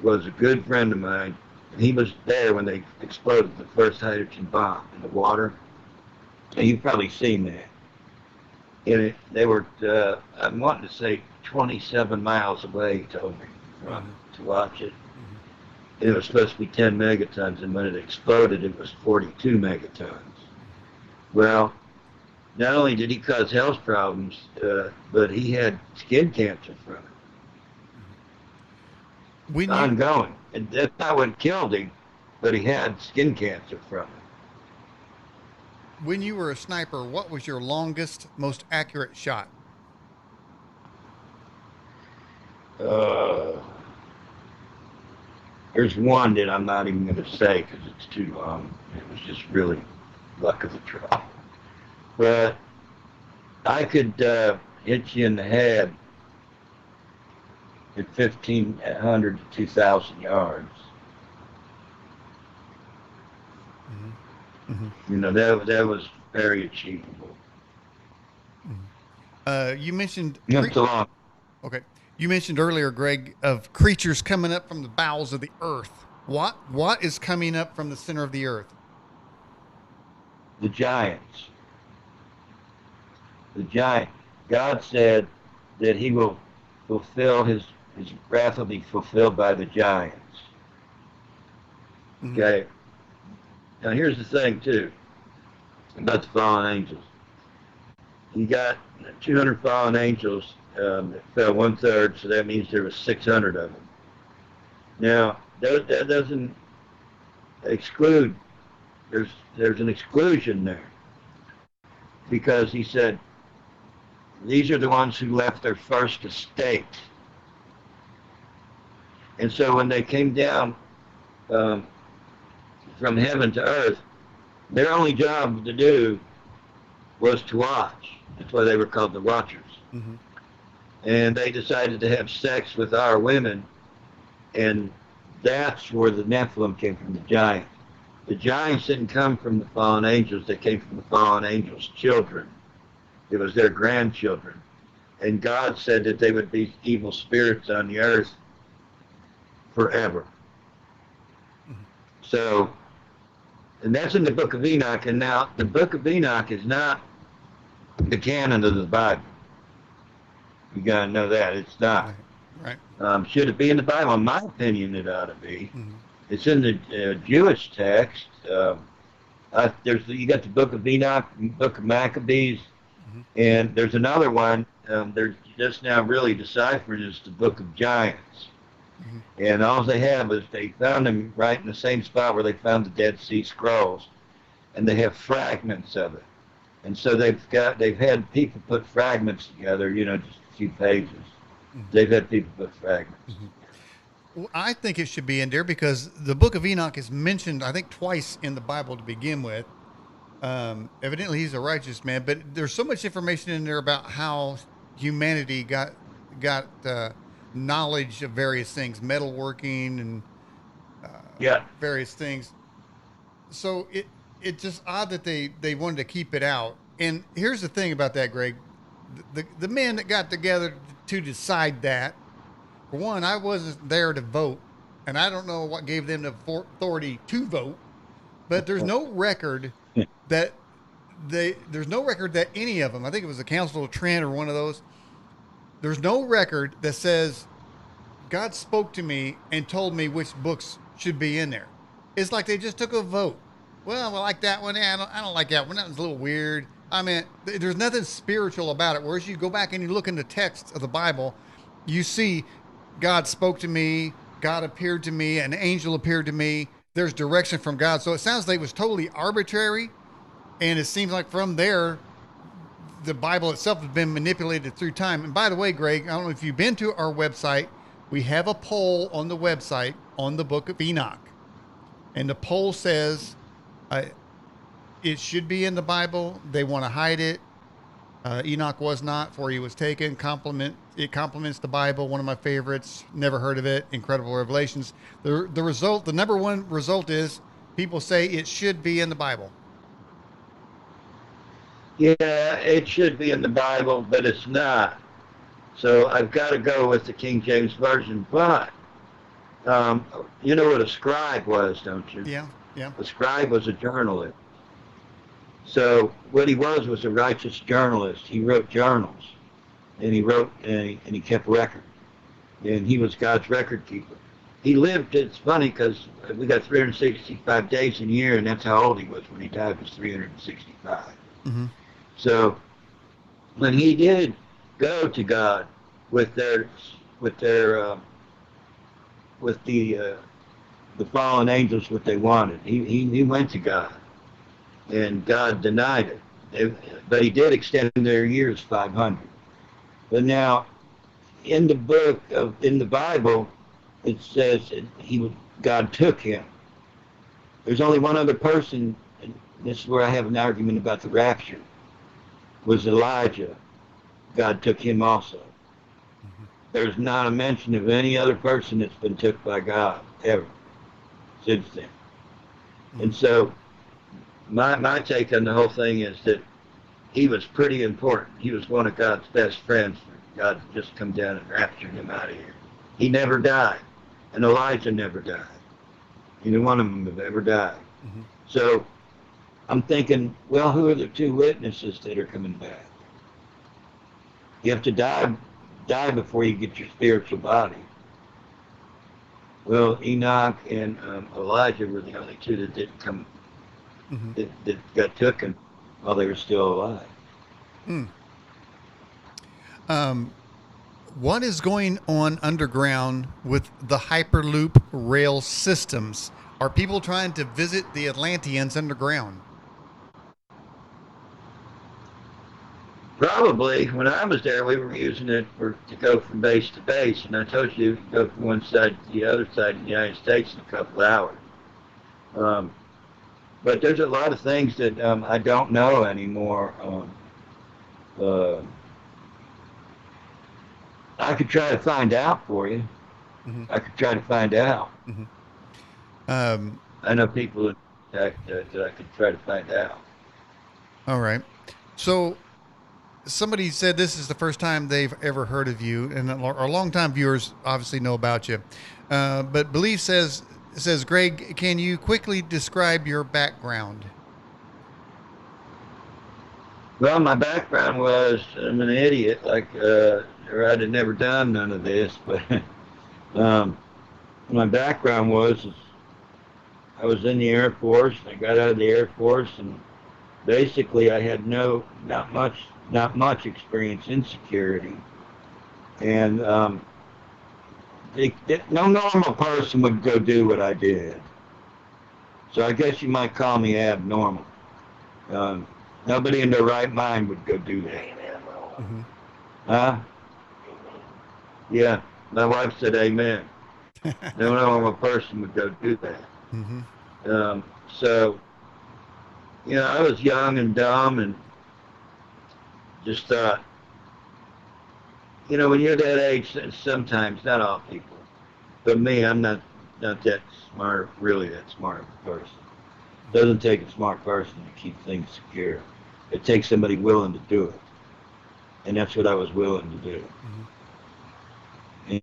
was a good friend of mine. And he was there when they exploded the first hydrogen bomb in the water. And you've probably seen that. And they were, I'm wanting to say 27 miles away, he told me, to watch it. It was supposed to be 10 megatons, and when it exploded, it was 42 megatons. Well, not only did he cause health problems, but he had skin cancer from it. Ongoing. And that's not what killed him, but he had skin cancer from it. When you were a sniper, what was your longest, most accurate shot? There's one that I'm not even going to say because it's too long. It was just really luck of the draw. But I could hit you in the head at 1,500 to 2,000 yards. You know, that was very achievable. You mentioned... Not so long. Okay. You mentioned earlier, Greg, of creatures coming up from the bowels of the earth. What is coming up from the center of the earth? The giants. The giant. God said that he will fulfill his wrath will be fulfilled by the giants. Okay. Now here's the thing too about the fallen angels. You got 200 fallen angels that fell 1/3, so that means there was 600 of them. Now that doesn't exclude. There's an exclusion there because he said these are the ones who left their first estate, and so when they came down from heaven to earth, their only job to do was to watch. That's why they were called the Watchers. And they decided to have sex with our women, and that's where the Nephilim came from, the giants. The giants didn't come from the fallen angels, they came from the fallen angels' children. It was their grandchildren. And God said that they would be evil spirits on the earth forever. So, and that's in the book of Enoch. And now the book of Enoch is not the canon of the Bible. You gotta know that it's not. Right. Should it be in the Bible? In my opinion, it ought to be. It's in the Jewish text. You got the book of Enoch, book of Maccabees, and there's another one. They're just now really deciphering is the book of Giants. And all they have is they found them right in the same spot where they found the Dead Sea Scrolls, and they have fragments of it. And so they've had people put fragments together, you know, just a few pages. They've had people put fragments. Well, I think it should be in there because the book of Enoch is mentioned, I think, twice in the Bible to begin with. Evidently, he's a righteous man, but there's so much information in there about how humanity got knowledge of various things, metalworking and various things. So it's just odd that they wanted to keep it out. And here's the thing about that, Greg. The men that got together to decide that, for one, I wasn't there to vote, and I don't know what gave them the authority to vote, but there's no record that there's no record that any of them, I think it was the Council of Trent or one of those, there's no record that says God spoke to me and told me which books should be in there. It's like they just took a vote. Well, I like that one. Yeah, I don't like that one. That one's a little weird. I mean, there's nothing spiritual about it. Whereas you go back and you look in the text of the Bible, you see God spoke to me, God appeared to me, an angel appeared to me. There's direction from God. So it sounds like it was totally arbitrary. And it seems like from there, the Bible itself has been manipulated through time. And by the way, Greg, I don't know if you've been to our website. We have a poll on the website on the book of Enoch. And the poll says it should be in the Bible. They want to hide it. Enoch was not, for he was taken. It complements the Bible. One of my favorites. Never heard of it. Incredible revelations. The result, the number one result is people say it should be in the Bible. Yeah, it should be in the Bible, but it's not. So I've got to go with the King James Version. But you know what a scribe was, don't you? Yeah, yeah. A scribe was a journalist. So what he was a righteous journalist. He wrote journals, and he wrote and he kept records, and he was God's record keeper. He lived. It's funny because we got 365 days in a year, and that's how old he was when he died. Was 365. Mm-hmm. So when he did go to God with their with their with the fallen angels what they wanted, he went to God, and God denied it. But he did extend their years 500. But now in the book of in the Bible, it says God took him. There's only one other person, and this is where I have an argument about the rapture, was Elijah. God took him also. Mm-hmm. There's not a mention of any other person that's been took by God ever since then. Mm-hmm. And so my take on the whole thing is that he was pretty important. He was one of God's best friends. God just come down and raptured him out of here. He never died, and Elijah never died. Neither one of them have ever died. Mm-hmm. So I'm thinking, well, who are the two witnesses that are coming back? You have to die before you get your spiritual body. Well, Enoch and Elijah were the only two that didn't come, Mm-hmm. that got taken while they were still alive. Mm. What is going on underground with the Hyperloop rail systems? Are people trying to visit the Atlanteans underground? Probably when I was there, we were using it to go from base to base, and I told you could go from one side to the other side of the United States in a couple of hours. Um, but there's a lot of things that I don't know anymore. Uh, I could try to find out for you. Mm-hmm. I could try to find out. Mm-hmm. Um, I know people that I could try to find out. all right. So somebody said this is the first time they've ever heard of you, and our longtime viewers obviously know about you. But Belief says, Greg, can you quickly describe your background? Well, my background was I'm an idiot, or I'd have never done none of this. But um, my background was I was in the Air Force. I got out of the Air Force, and basically I had not much experience in security, and no normal person would go do what I did. So I guess you might call me abnormal. Nobody in their right mind would go do that. Mm-hmm. Huh? Yeah, my wife said amen. No normal person would go do that. Mm-hmm. So, I was young and dumb and just thought, when you're that age, sometimes, not all people, but me, I'm not that smart, really that smart of a person. It doesn't take a smart person to keep things secure. It takes somebody willing to do it. And that's what I was willing to do. Mm-hmm.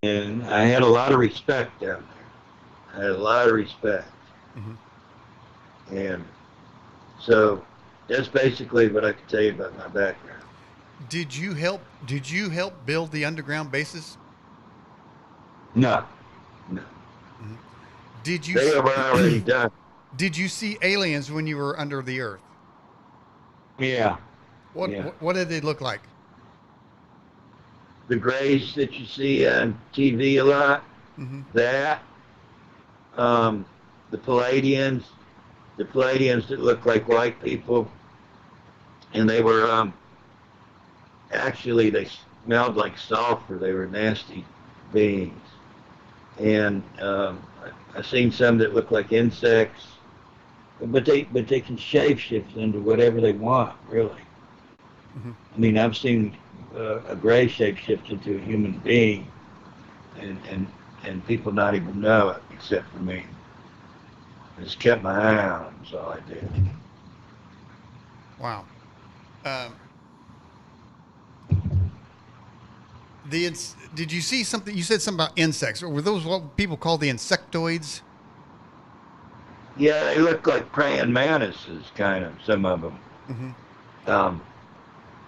And I had a lot of respect down there. I had a lot of respect. Mm-hmm. And so that's basically what I can tell you about my background. Did you help build the underground bases? No. Mm-hmm. Did you They were already done. Did you see aliens when you were under the earth? Yeah. What Yeah. what did they look like? The grays that you see on TV a lot, Mm-hmm. that, the Palladians that look like white people, and they were, actually they smelled like sulfur. They were nasty beings. And I've seen some that look like insects, but they can shapeshift into whatever they want, really. Hmm. I mean, I've seen a gray shape shift into a human being, and and and people not even know it except for me. Just kept my eye on him, that's all I did. Wow. Um, did you see something? You said something about insects. Were those what people call the insectoids? Yeah, they look like praying mantises, kind of, some of them. Hmm. Um,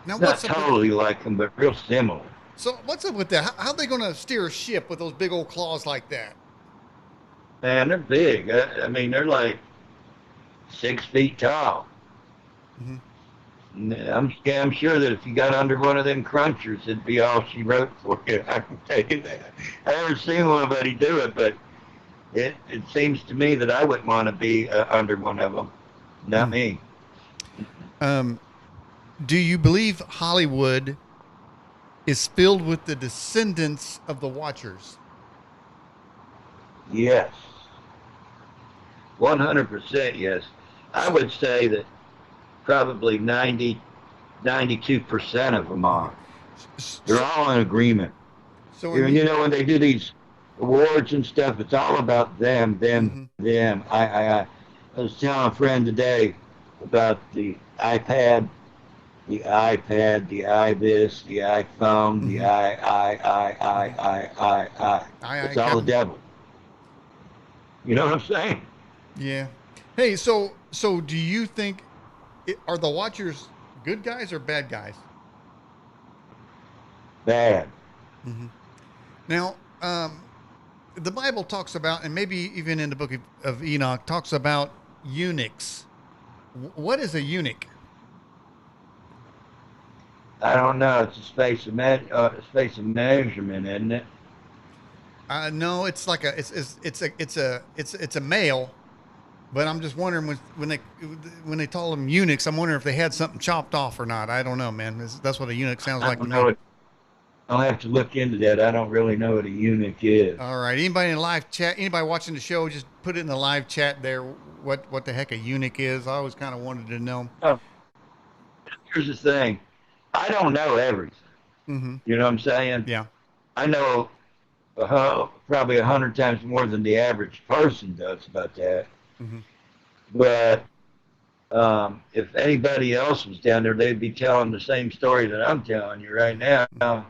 Now, not what's up with? totally like them, but real similar. So, what's up with that? How are they going to steer a ship with those big old claws like that? Man, they're big. I mean, they're like 6 feet tall. Hmm. Yeah, I'm sure that if you got under one of them crunchers, it'd be all she wrote for you. I can tell you that. I haven't seen anybody do it, but it seems to me that I wouldn't want to be under one of them. Not Mm. me. Um, do you believe Hollywood is filled with the descendants of the Watchers? Yes, 100% yes. I would say that probably 92% of them are. They're So, all in agreement. so You when you, know, when they do these awards and stuff, it's all about them, them, hmm them. I was telling a friend today about the iPad, the i this, the iPhone, the hmm hmm I. I It's all the Captain. devil. You know what I'm saying? Yeah. Hey, so do you think are the Watchers good guys or bad guys? Bad. Hmm. Now, the Bible talks about, and maybe even in the book of Enoch, talks about eunuchs. What is a eunuch? I don't know. It's a space of measurement, isn't it? No, it's like it's a male. But I'm just wondering when they call them eunuchs, I'm wondering if they had something chopped off or not. I don't know, man. That's what a eunuch sounds I like to don't know. me. I'll have to look into that. I don't really know what a eunuch is. All right. Anybody in live chat? Anybody watching the show? Just put it in the live chat there. What the heck a eunuch is? I always kind of wanted to know. Oh, here's the thing. I don't know everything. Mm-hmm. You know what I'm saying? Yeah. I know probably 100 times more than the average person does about that. Mm-hmm. But if anybody else was down there, they'd be telling the same story that I'm telling you right now. Mm-hmm.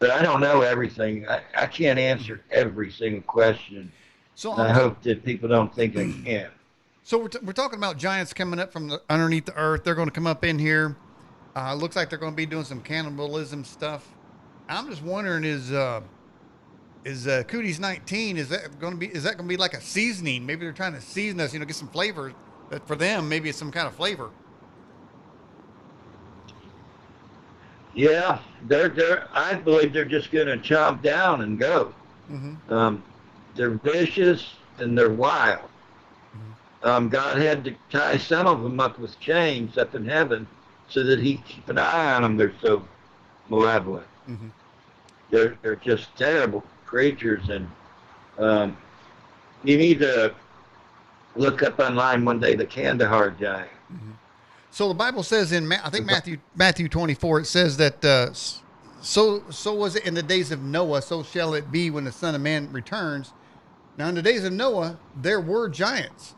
But I don't know everything. I can't Mm-hmm. answer every single question, So and I'm I just hope that people don't think I can. so we're talking about giants coming up from underneath the earth. They're going to come up in here. Looks like they're going to be doing some cannibalism stuff. I'm just wondering is Cooties 19, is that going to be like a seasoning? Maybe they're trying to season us, get some flavor that for them maybe it's some kind of flavor. Yeah, they're. I believe they're just going to chomp down and go. Mm-hmm. Um, they're vicious and they're wild. Mm-hmm. God had to tie some of them up with chains up in heaven so that he keep an eye on them. They're so malevolent. Mm-hmm. They're just terrible creatures, and um, you need to look up online one day the Kandahar giant. Mm-hmm. So the Bible says in I think 'Cause Matthew 24 it says that so was it in the days of Noah, so shall it be when the Son of Man returns. Now in the days of Noah there were giants.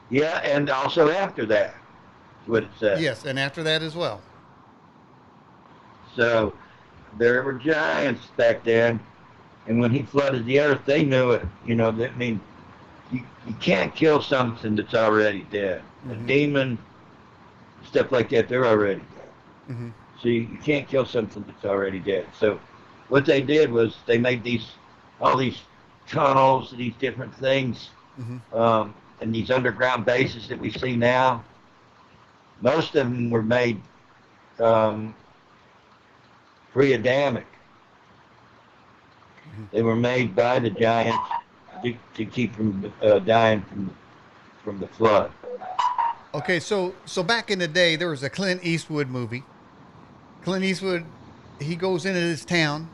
yeah, and also after that, is what it says. Yes, and after that as well. So there were giants back then, and when he flooded the earth, they knew it. You know, that I mean, you can't kill something that's already dead. A Mm-hmm. demon, stuff like that, they're already dead. Mm-hmm. So you can't kill something that's already dead. So what they did was they made all these tunnels, these different things, Mm-hmm. and these underground bases that we see now. Most of them were made um, pre-Adamic. Mm-hmm. They were made by the giants to keep from dying from the flood. Okay, so back in the day, there was a Clint Eastwood movie. Clint Eastwood, he goes into this town,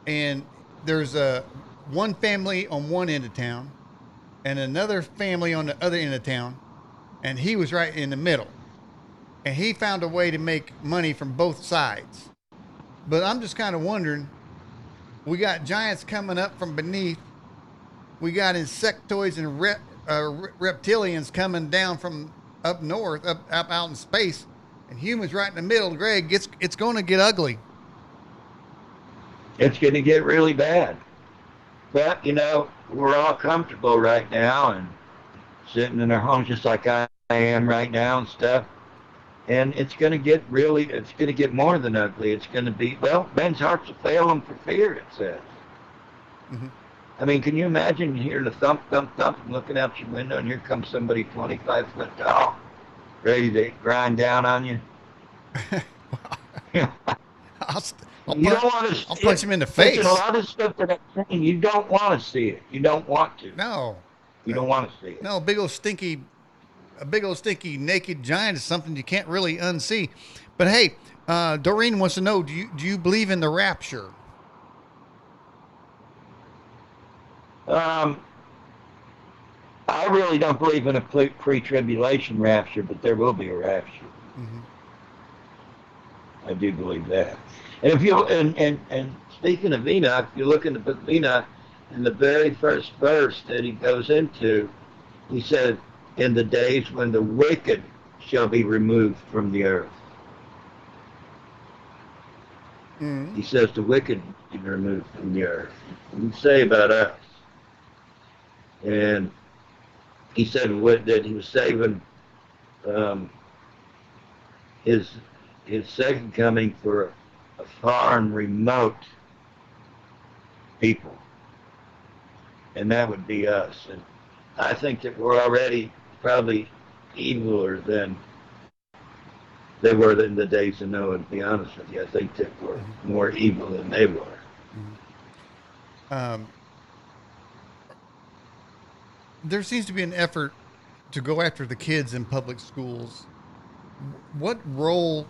and there's a one family on one end of town, and another family on the other end of town, and he was right in the middle. and he found a way to make money from both sides. But I'm just kind of wondering, we got giants coming up from beneath. We got insectoids and reptilians coming down from up north, up out in space, and humans right in the middle. Greg, it's going to get ugly. It's going to get really bad. But, we're all comfortable right now and sitting in our homes just like I am right now and stuff. And it's going to get more than ugly. It's going to be, well, men's hearts will fail them for fear, it says. Mm-hmm. I mean, can you imagine hearing a thump, thump, thump, and looking out your window, and here comes somebody 25 foot tall, ready to grind down on you? I'll, I'll, You punch, don't want to I'll see punch it. him in the Listen, a face. lot of stuff that I'm saying, you don't want to see it. You don't want to. No, You don't want to see it. no, a big old stinky naked giant is something you can't really unsee. But hey, Doreen wants to know: do you believe in the rapture? Um, I really don't believe in a pre-tribulation rapture, but there will be a rapture. Mm-hmm. I do believe that. And if you and speaking of Enoch, if you look in the book of Enoch, in the very first verse that he goes into, he said, "In the days when the wicked shall be removed from the earth." Mm-hmm. He says the wicked will be removed from the earth. What did he say about us? And he said that he was saving um, his second coming for a far and remote people, and that would be us. And I think that we're already probably eviler than they were in the days of Noah. To be honest with you, I think that we're Mm-hmm. more evil than they were. Mm-hmm. There seems to be an effort to go after the kids in public schools. What role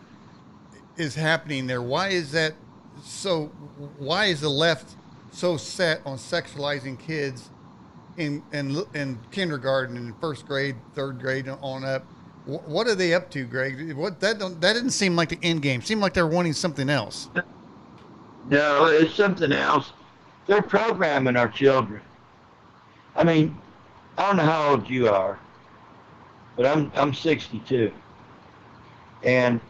is happening there? Why is that so? Why is the left so set on sexualizing kids in kindergarten and first grade, third grade on up? What are they up to, Greg? That didn't seem like the end game. It seemed like they're wanting something else. No, it's something else. They're programming our children. I mean, I don't know how old you are, but I'm 62, and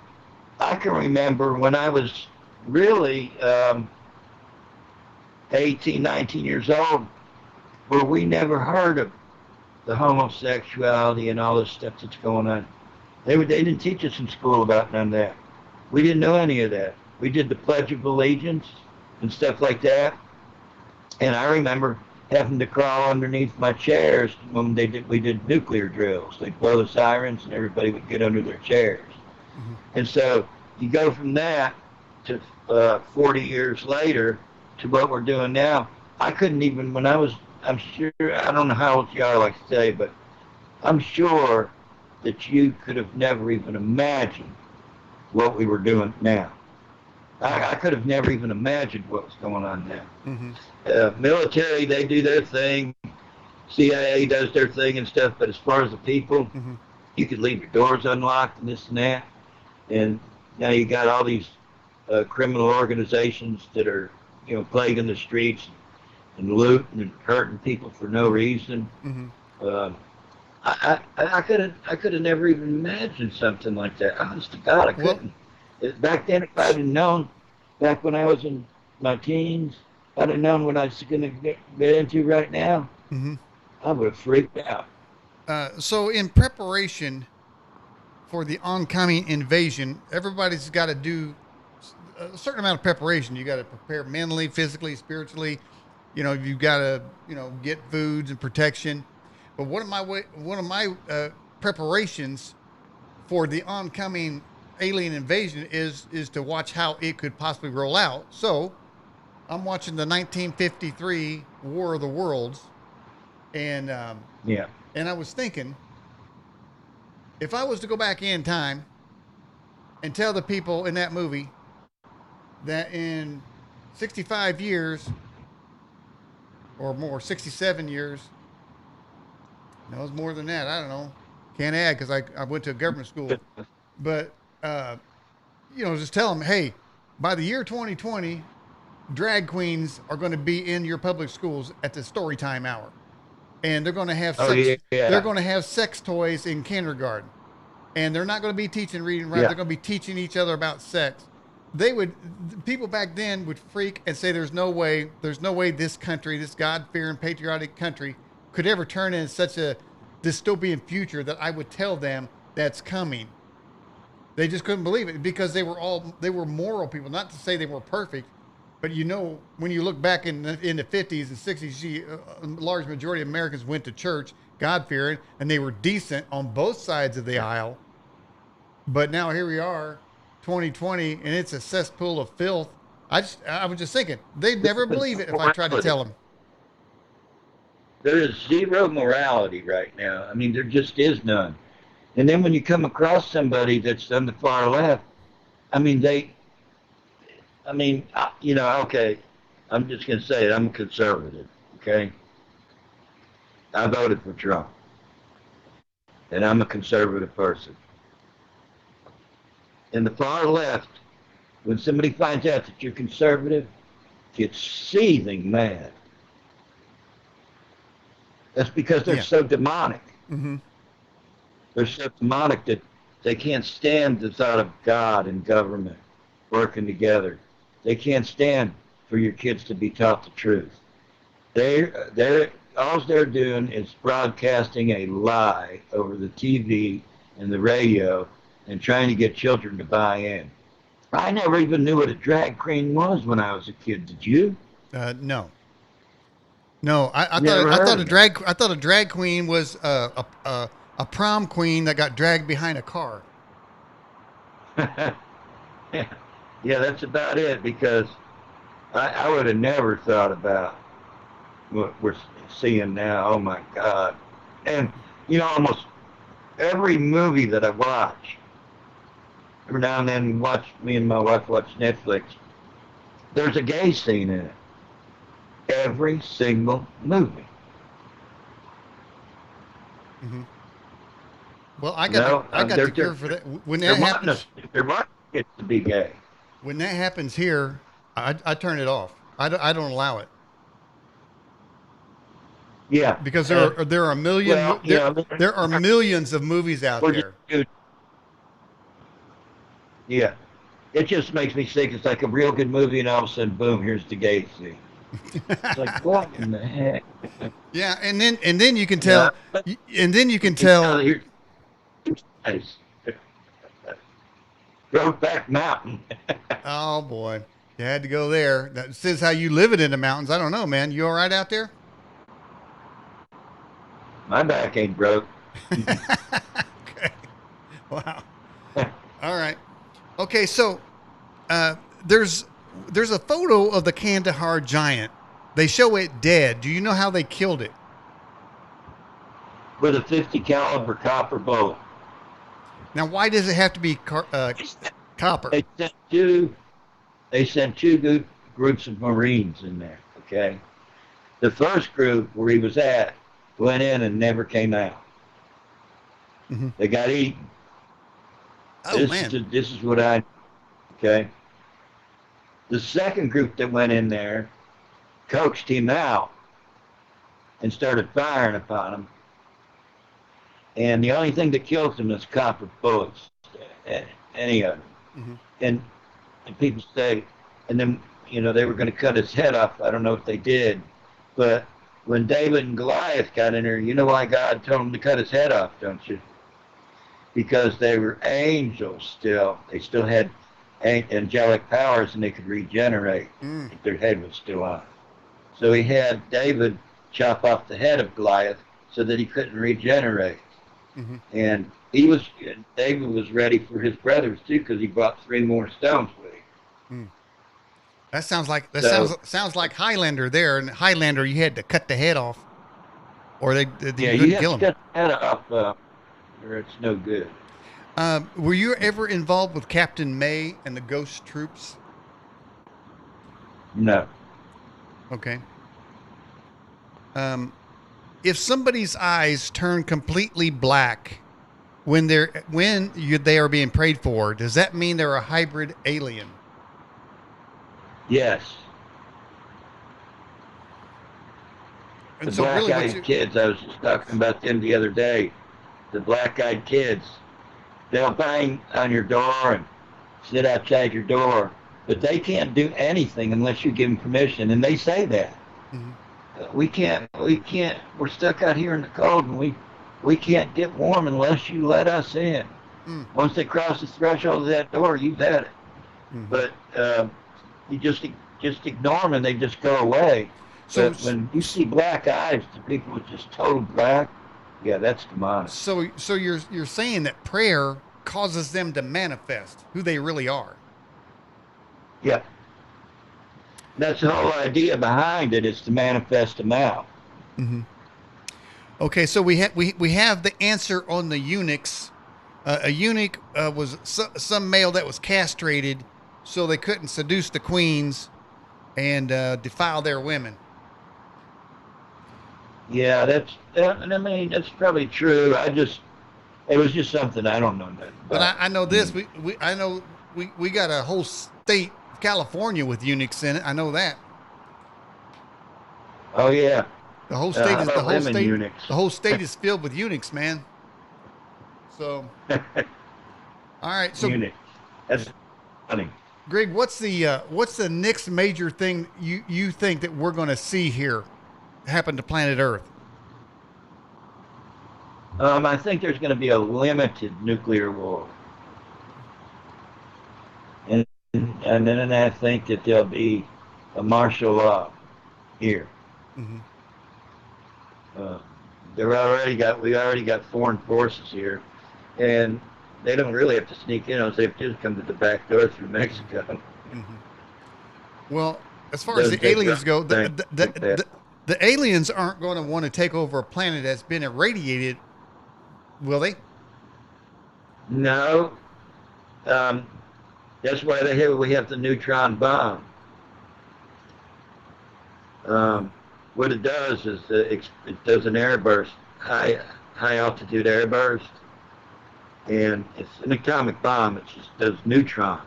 I can remember when I was really 18, 19 years old, where we never heard of the homosexuality and all this stuff that's going on. They didn't teach us in school about none of that. We didn't know any of that. We did the Pledge of Allegiance and stuff like that. And I remember having to crawl underneath my chairs when we did nuclear drills. They'd blow the sirens and everybody would get under their chairs. Mm-hmm. And so you go from that to 40 years later to what we're doing now. I couldn't even, I'm sure, I don't know how old you are, like I say, but I'm sure that you could have never even imagined what we were doing now. I could have never even imagined what was going on now. Mm-hmm. Military, they do their thing. CIA does their thing and stuff. But as far as the people, Mm-hmm. you could leave your doors unlocked and this and that. And now you got all these criminal organizations that are, plaguing the streets and looting and hurting people for no reason. Mm-hmm. I could have never even imagined something like that. Honest to God, I Well, couldn't. Back then, if I'd have known, back when I was in my teens, I'd have known what I was going to get into right now. mm-hmm. I would have freaked out. So in preparation for the oncoming invasion, everybody's got to do a certain amount of preparation. You got to prepare mentally, physically, spiritually. You've got to get foods and protection. But one of my preparations for the oncoming alien invasion is to watch how it could possibly roll out. So I'm watching the 1953 War of the Worlds, and Yeah. and I was thinking, if I was to go back in time and tell the people in that movie that in 65 years or more, 67 years, no, it's more than that. I don't know. Can't add because I went to a government school. But just tell them, hey, by the year 2020, drag queens are going to be in your public schools at the story time hour, and they're going to have Oh sex. yeah, They're yeah, going to have sex toys in kindergarten, and they're not going to be teaching reading and writing. yeah. They're going to be teaching each other about sex. They would People back then would freak and say, there's no way this country, this God fearing patriotic country, could ever turn into such a dystopian future that I would tell them that's coming. They just couldn't believe it because they were moral people. Not to say they were perfect, but when you look back in the 50s and 60s, a large majority of Americans went to church, God fearing, and they were decent on both sides of the aisle. But now here we are, 2020, and it's a cesspool of filth. I was just thinking they'd never believe it if I tried to Morality. tell them. There is zero morality right now. I mean, there just is none. And then when you come across somebody that's on the far left, I mean, okay, I'm just going to say it. I'm a conservative, okay? I voted for Trump, and I'm a conservative person. And the far left, when somebody finds out that you're conservative, gets seething mad. That's because they're Yeah. so demonic. Mm-hmm. They're so demonic that they can't stand the thought of God and government working together. They can't stand for your kids to be taught the truth. They're all they're doing is broadcasting a lie over the TV and the radio and trying to get children to buy in. I never even knew what a drag queen was when I was a kid. Did you? No. No, Never heard of I thought a drag queen was a prom queen that got dragged behind a car. it. Yeah, that's about it because I would have never thought about what we're seeing now. Oh my God. And, almost every movie that I watch, every now and then me and my wife watch Netflix, there's a gay scene in it. Every single movie. Mm-hmm. Well, I got They're, the cure they're, for that. When that happens, they're wanting it to be gay. when that happens here, I turn it off. I don't allow it Yeah. because And, there are a million well, there are millions of movies out we're just, there. yeah. It just makes me sick. It's like a real good movie, and all of a sudden, boom, here's the gay scene. It's like, what in the heck? Yeah, and then you can Yeah. tell, and then you can tell. Here's nice. Brokeback Mountain. Oh boy, you had to go there. That says how you live it in the mountains. I don't know, man. You all right out there? My back ain't broke. Okay. Wow. All right. Okay, so uh, there's there's a photo of the Kandahar giant. They show it dead. Do you know how they killed it? With a 50 caliber copper bullet. Now, why does it have to be copper? They sent two. They sent two groups of Marines in there. Okay. The first group where he was at went in and never came out. Mm-hmm. They got eaten. Oh man. This is what I. Okay. The second group that went in there coaxed him out and started firing upon him. And the only thing that kills him is copper bullets, any of them. Mm-hmm. And people say, and then they were going to cut his head off. I don't know if they did, but when David and Goliath got in there, you know why God told him to cut his head off, don't you? Because they were angels still. They still had angelic powers, and they could regenerate if their head was still on. So he had David chop off the head of Goliath so that he couldn't regenerate. Mm-hmm. And David was ready for his brothers too, because he brought 3 more stones with him. Mm. Sounds like Highlander there. And Highlander, you had to cut the head off, or you couldn't You have kill to him. cut the head off, or it's no good. Were you ever involved with Captain May and the Ghost Troops? No. Okay. If somebody's eyes turn completely black, they are being prayed for, does that mean they're a hybrid alien? Yes. And The so really what black-eyed you kids, I was just talking about them the other day. The black-eyed kids, they'll bang on your door and sit outside your door, but they can't do anything unless you give them permission, and they say that. Mhm. We can't, we're stuck out here in the cold, and we can't get warm unless you let us in. Mm. Once they cross the threshold of that door, you've had it. Mhm. But you just ignore them, and they just go away. So But when you see black eyes to people with just total black, yeah, that's demonic. so you're saying that prayer causes them to manifest who they really are. Yeah, that's the whole idea behind it is to manifest them out. Mhm. Okay, so we have the answer on the eunuchs. A eunuch was some male that was castrated, so they couldn't seduce the queens and defile their women. Yeah, I mean, that's probably true. It was just something I don't know nothing But about. I know I this. mean, I know we got a whole state of California with eunuchs in it. I know that. oh yeah, The whole state how is the about whole women state eunuchs? the whole state is filled with eunuchs, man. So, all right. So, Eunuchs. That's funny. Greg, what's the next major thing you think that we're going to see here happen to planet Earth? I think there's going to be a limited nuclear war, and and then I think that there'll be a martial law here. Mm-hmm. Uh, we already got foreign forces here, and they don't really have to sneak in. All they have to do is come to the back door through Mexico. Mm-hmm. Well, as far as Doesn't the take aliens go, anything like that. the aliens aren't going to want to take over a planet that's been irradiated, will they? No, um, that's why we have the neutron bomb. Mm-hmm. Um, what it does is it does an airburst, high altitude airburst, and it's an atomic bomb. It just does neutrons,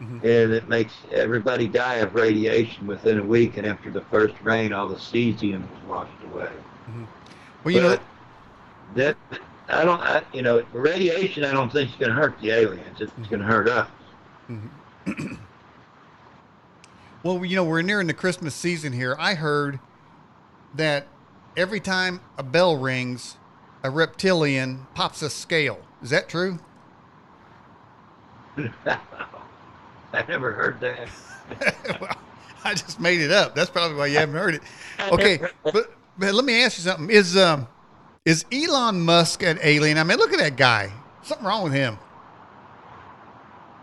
Mm-hmm. and it makes everybody die of radiation within a week. And after the first rain, all the cesium is washed away. Mm-hmm. Well, But that radiation. I don't think is going to hurt the aliens. It's going mm-hmm. to hurt us. Mm-hmm. Well, we're nearing the Christmas season here. I heard that every time a bell rings, a reptilian pops a scale. Is that true? I never heard that. Well, I just made it up. That's probably why you haven't heard it. Okay, but let me ask you something. Is Elon Musk an alien? I mean, look at that guy. Something wrong with him.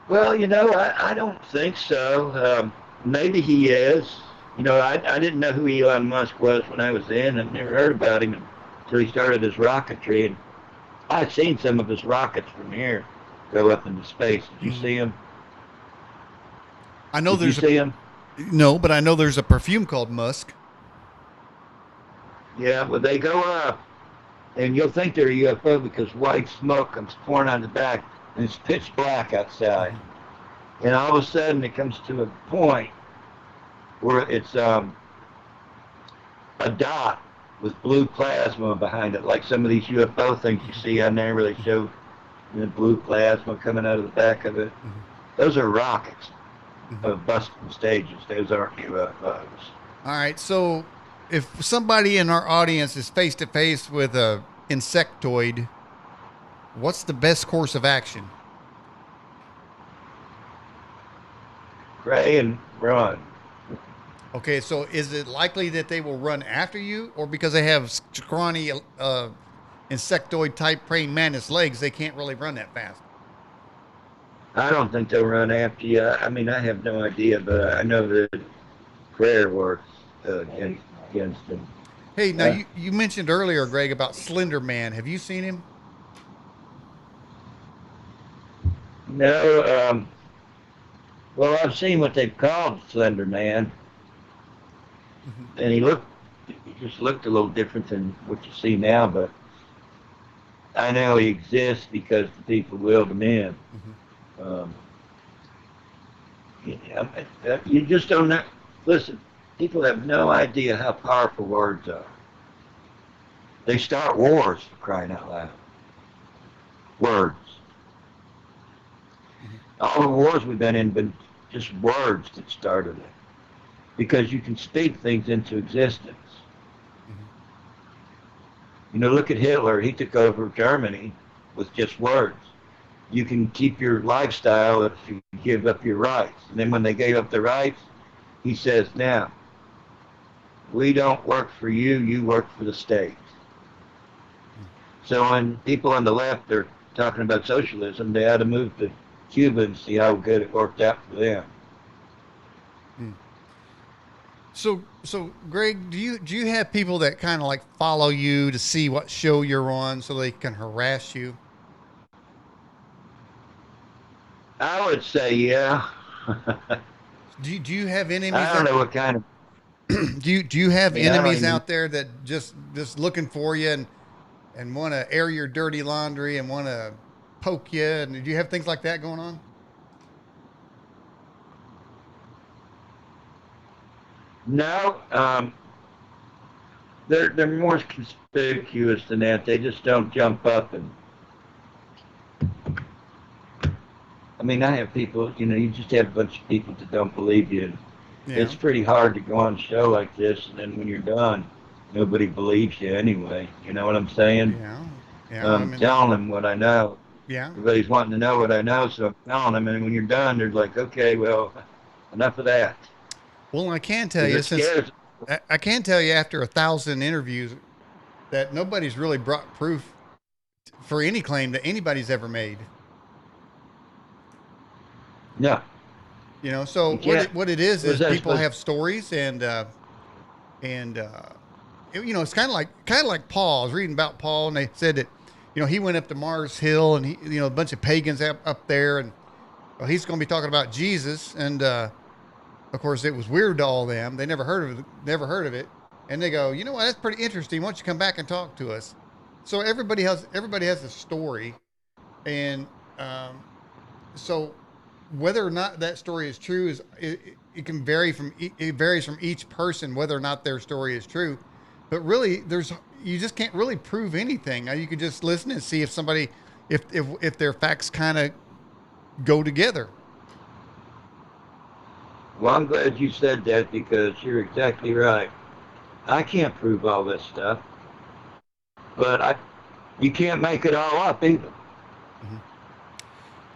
Well, I don't think so. Maybe he is. I didn't know who Elon Musk was when I was in. I've never heard about him until he started his rocketry. And I've seen some of his rockets from here go up into space. Did you Mhm. see him? I know Did you there's a see him? no, but I know there's a perfume called Musk. Yeah, well, they go up, and you'll think they're a UFO because white smoke comes pouring on the back, and it's pitch black outside. Mhm. And all of a sudden, it comes to a point where it's a dot with blue plasma behind it, like some of these UFO things you see on there where they show blue plasma coming out of the back of it. Mhm. Those are rockets Mhm. of busting stages. Those aren't UFOs. All right. So if somebody in our audience is face to face with a insectoid, what's the best course of action? Pray and run. Okay, so is it likely that they will run after you, or because they have scrawny insectoid type praying mantis legs, they can't really run that fast? I don't think they'll run after you. I mean, I have no idea, but I know that prayer works against them. Hey, now Uh, you mentioned earlier, Greg, about Slender Man. Have you seen him? no, well, I've seen what they've called Slender Man, Hmm. and he just looked a little different than what you see now, but I know he exists because the people willed him in. Mm-hmm. Um, you just don't know. Listen, people have no idea how powerful words are. They start wars, for crying out loud. Words. Mm-hmm. All the wars we've been in been just words that started it. Because you can speak things into existence. Mm-hmm. You know, look at Hitler. He took over Germany with just words. You can keep your lifestyle if you give up your rights. And then when they gave up their rights, he says, now, we don't work for you, you work for the state. So when people on the left are talking about socialism, they ought to move to Cuba and see how good it worked out for them. Mm. So Greg, do you have people that kind of like follow you to see what show you're on so they can harass you? I would say, yeah. Do you have enemies I don't that know what kind of, do you I have mean, I don't enemies even, out there that just looking for you and want to air your dirty laundry and want to poke you, and do you have things like that going on? no, they're more conspicuous than that. They just don't jump up and, I mean, I have people, you know, you just have a bunch of people that don't believe you. Yeah, It's pretty hard to go on a show like this, and then when you're done, nobody believes you anyway. You know what I'm saying? yeah, yeah. I I'm mean, telling them what I know. yeah. Everybody's wanting to know what I know, so I'm telling them. And when you're done, they're like, okay, well, enough of that. Well, I can tell Because you it since scares. I can tell you after 1,000 interviews that nobody's really brought proof for any claim that anybody's ever made. No, So you can't. what it is Was that people supposed? have stories and it's kind of like Paul. I was reading about Paul, and they said that he went up to Mars Hill, and he a bunch of pagans up there, and well, he's going to be talking about Jesus, and of course it was weird to all them. They never heard of it, and they go, you know what? That's pretty interesting. Why don't you come back and talk to us? So everybody has a story, and so whether or not that story is true is it can vary it varies from each person whether or not their story is true. But really, you just can't really prove anything. Now, you can just listen and see if their facts kind of go together. Well, I'm glad you said that because you're exactly right. I can't prove all this stuff, but you can't make it all up either. Mhm.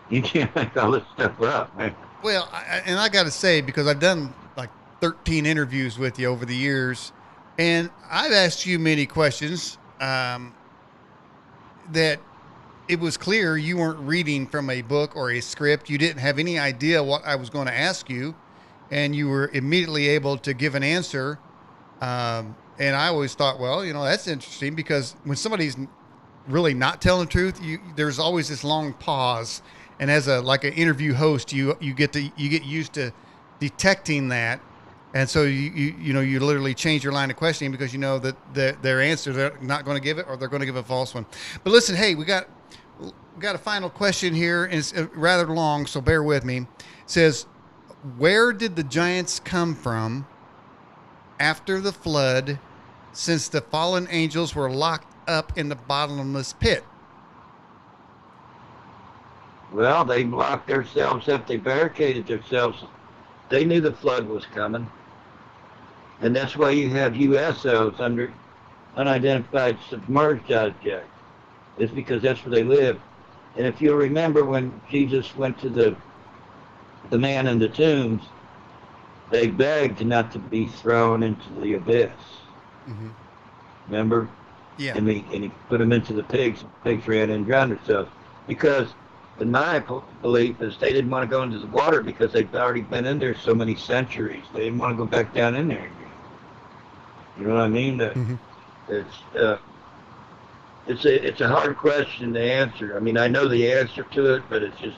You can't make all this stuff up, man. Well, and I got to say, because I've done like 13 interviews with you over the years, and I've asked you many questions that it was clear you weren't reading from a book or a script. You didn't have any idea what I was going to ask you, and you were immediately able to give an answer. And I always thought, well, that's interesting because when somebody's really not telling the truth, there's always this long pause. And as an interview host, you get used to detecting that. And so you literally change your line of questioning because you know that their answer they're not going to give it or they're going to give a false one. But listen, hey, we got a final question here, and it's rather long, so bear with me. It says, where did the giants come from after the flood, since the fallen angels were locked up in the bottomless pit? Well, they locked themselves up. They barricaded themselves. They knew the flood was coming, and that's why you have USOs under unidentified submerged objects. It's because that's where they live. And if you'll remember when Jesus went to the man in the tombs, they begged not to be thrown into the abyss. Mm-hmm. Remember? Yeah. And he put them into the pigs. Pigs ran in and drowned themselves. Because, in my belief, is they didn't want to go into the water because they'd already been in there so many centuries. They didn't want to go back down in there again. You know what I mean? Mm-hmm. It's it's a hard question to answer. I mean, I know the answer to it, but it's just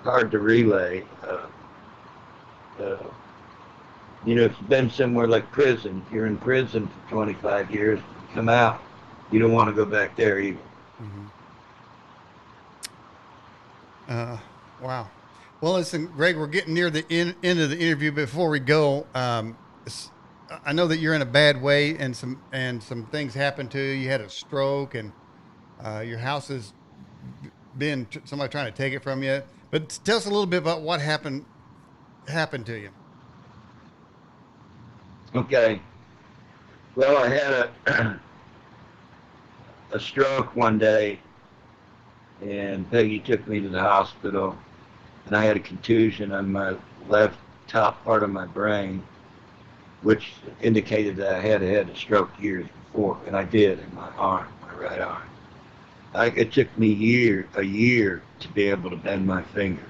hard to relay. Uh, if you've been somewhere like prison, if you're in prison for 25 years, come out, you don't want to go back there either. Mm-hmm. Uh, wow. Well, listen, Greg, we're getting near the end of the interview. Before we go, I know that you're in a bad way, and some things happened to you. You had a stroke, and your house has been somebody trying to take it from you. But tell us a little bit about what happened to you. Okay. Well, I had a stroke one day, and Peggy took me to the hospital, and I had a contusion on my left top part of my brain, which indicated that I had had a stroke years before, and I did in my arm, my right arm. It took me a year to be able to bend my fingers.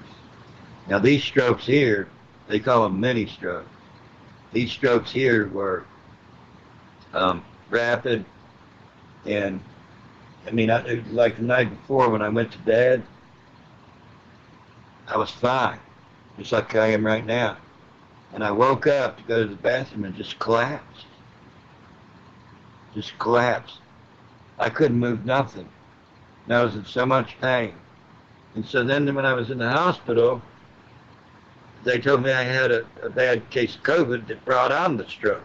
Now these strokes here, they call them mini strokes. These strokes here were rapid, and I mean, like the night before when I went to bed, I was fine, just like I am right now. And I woke up to go to the bathroom and just collapsed. I couldn't move nothing. And I was in so much pain. And so then when I was in the hospital, they told me I had a bad case of COVID that brought on the stroke.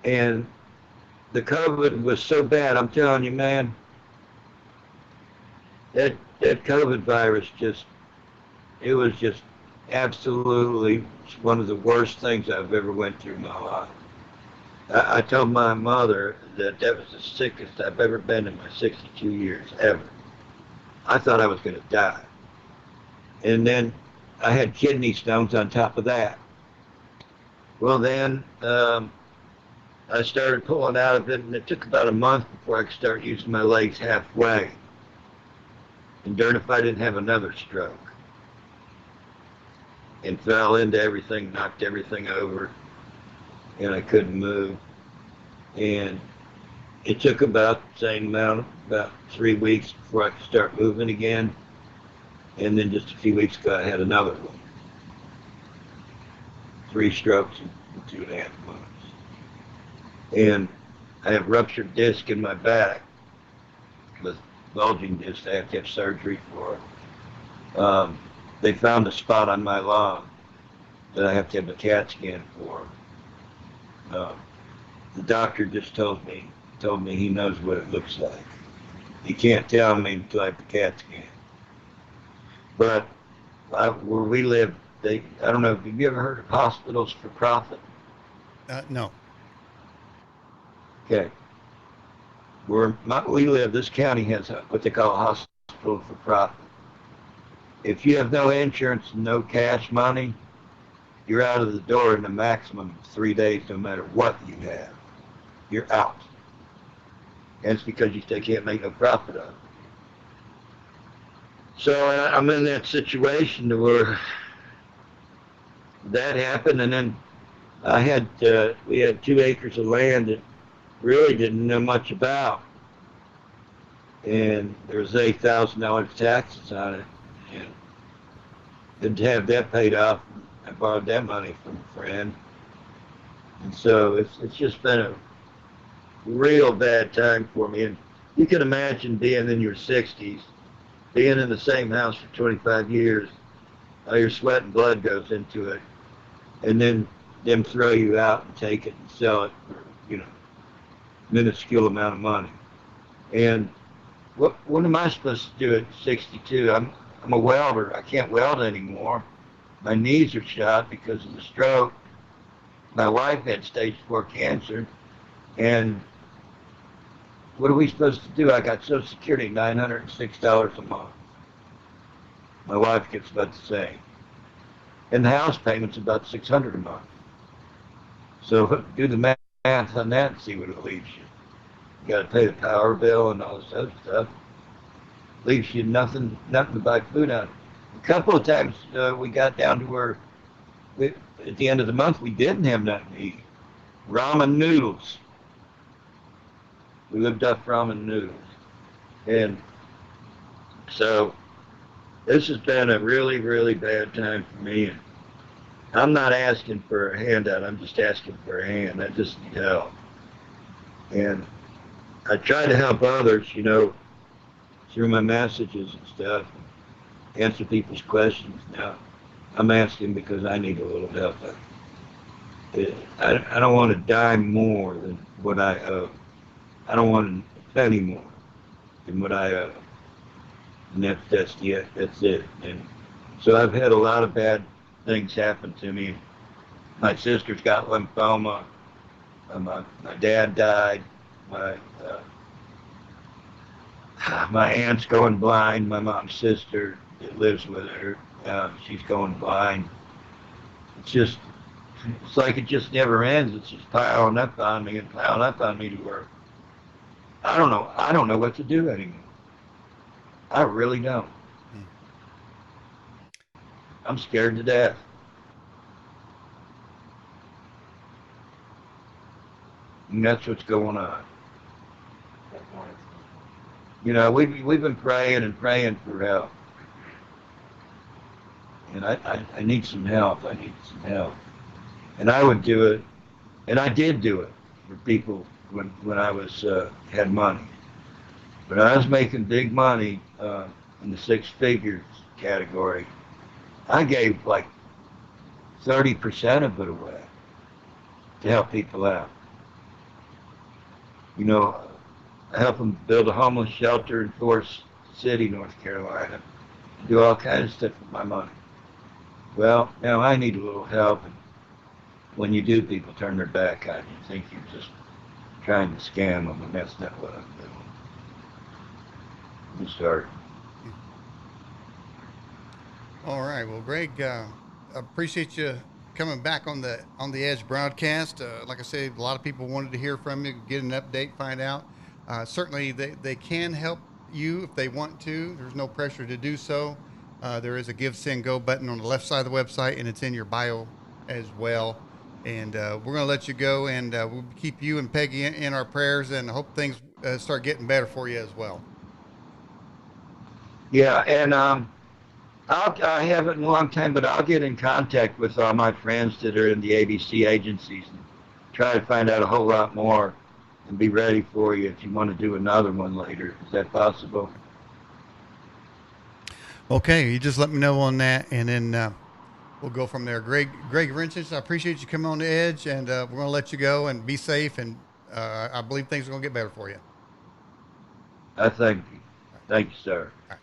And the COVID was so bad, I'm telling you, man, that COVID virus it was just absolutely one of the worst things I've ever went through in my life. I told my mother that that was the sickest I've ever been in my 62 years, ever. I thought I was going to die. And then I had kidney stones on top of that. Well, then I started pulling out of it, and it took about a month before I could start using my legs halfway. And darn if I didn't have another stroke. And fell into everything, knocked everything over, and I couldn't move. And it took about the same amount, about 3 weeks before I could start moving again. And then just a few weeks ago, I had another one. 3 strokes in 2.5 months. And I have ruptured disc in my back with bulging disc. I have to have surgery for it. They found a spot on my lung that I have to have a CAT scan for. The doctor just told me he knows what it looks like. He can't tell me until I have the CAT scan. But where we live, I don't know, have you ever heard of hospitals for profit? No. Okay. We live, this county has what they call a hospital for profit. If you have no insurance and no cash money, you're out of the door in a maximum of 3 days, no matter what you have. You're out. And it's because they can't make no profit of it. So I'm in that situation where that happened, and then we had 2 acres of land that really didn't know much about, and there was $8,000 taxes on it, and to have that paid off, I borrowed that money from a friend, and so it's just been a real bad time for me. And you can imagine being in your 60s, being in the same house for 25 years, all your sweat and blood goes into it, and then them throw you out and take it and sell it for, minuscule amount of money. And what am I supposed to do at 62? I'm a welder. I can't weld anymore. My knees are shot because of the stroke. My wife had stage 4 cancer. And what are we supposed to do? I got Social Security, $906 a month. My wife gets about the same. And the house payment's about $600 a month. So do the math on that and see what it leaves you. You got to pay the power bill and all this other stuff. Leaves you nothing to buy food on. A couple of times we got down to where at the end of the month we didn't have nothing to eat. Ramen noodles. We lived off ramen noodles. And so this has been a really, really bad time for me. And I'm not asking for a handout. I'm just asking for a hand. I just need help. And I try to help others, through my messages and stuff, answer people's questions. Now, I'm asking because I need a little help. I don't want to die more than what I owe. I don't want a penny more than what I owe. And that's it. And so I've had a lot of bad things happen to me. My sister's got lymphoma. My dad died. My my aunt's going blind. My mom's sister that lives with her, she's going blind. It's just, it's like it just never ends. It's just piling up on me and piling up on me to work. I don't know. I don't know what to do anymore. I really don't. Hmm. I'm scared to death. And that's what's going on. You know, we've been praying and praying for help. And I need some help. I need some help. And I would do it, and I did do it for people when I was had money. When I was making big money in the six figures category, I gave like 30% of it away to help people out. You know, I help them build a homeless shelter in Forest City, North Carolina. Do all kinds of stuff with my money. Well, now I need a little help. And when you do, people turn their back on you, think you're just trying to scam them, and that's not what I'm doing. I'm sorry. All right. Well, Greg, I appreciate you coming back on the Edge broadcast. Like I said, a lot of people wanted to hear from you, get an update, find out. Certainly, they can help you if they want to. There's no pressure to do so. There is a Give, Send, Go button on the left side of the website, and it's in your bio as well. And we're going to let you go, and we'll keep you and Peggy in our prayers, and hope things start getting better for you as well. Yeah, and I haven't in a long time, but I'll get in contact with all my friends that are in the ABC agencies and try to find out a whole lot more and be ready for you if you want to do another one later. Is that possible? Okay, you just let me know on that, and then we'll go from there. Greg Rinchich, I appreciate you coming on the Edge, and we're going to let you go and be safe. And I believe things are going to get better for you. I thank you. All right. Thank you, sir. All right.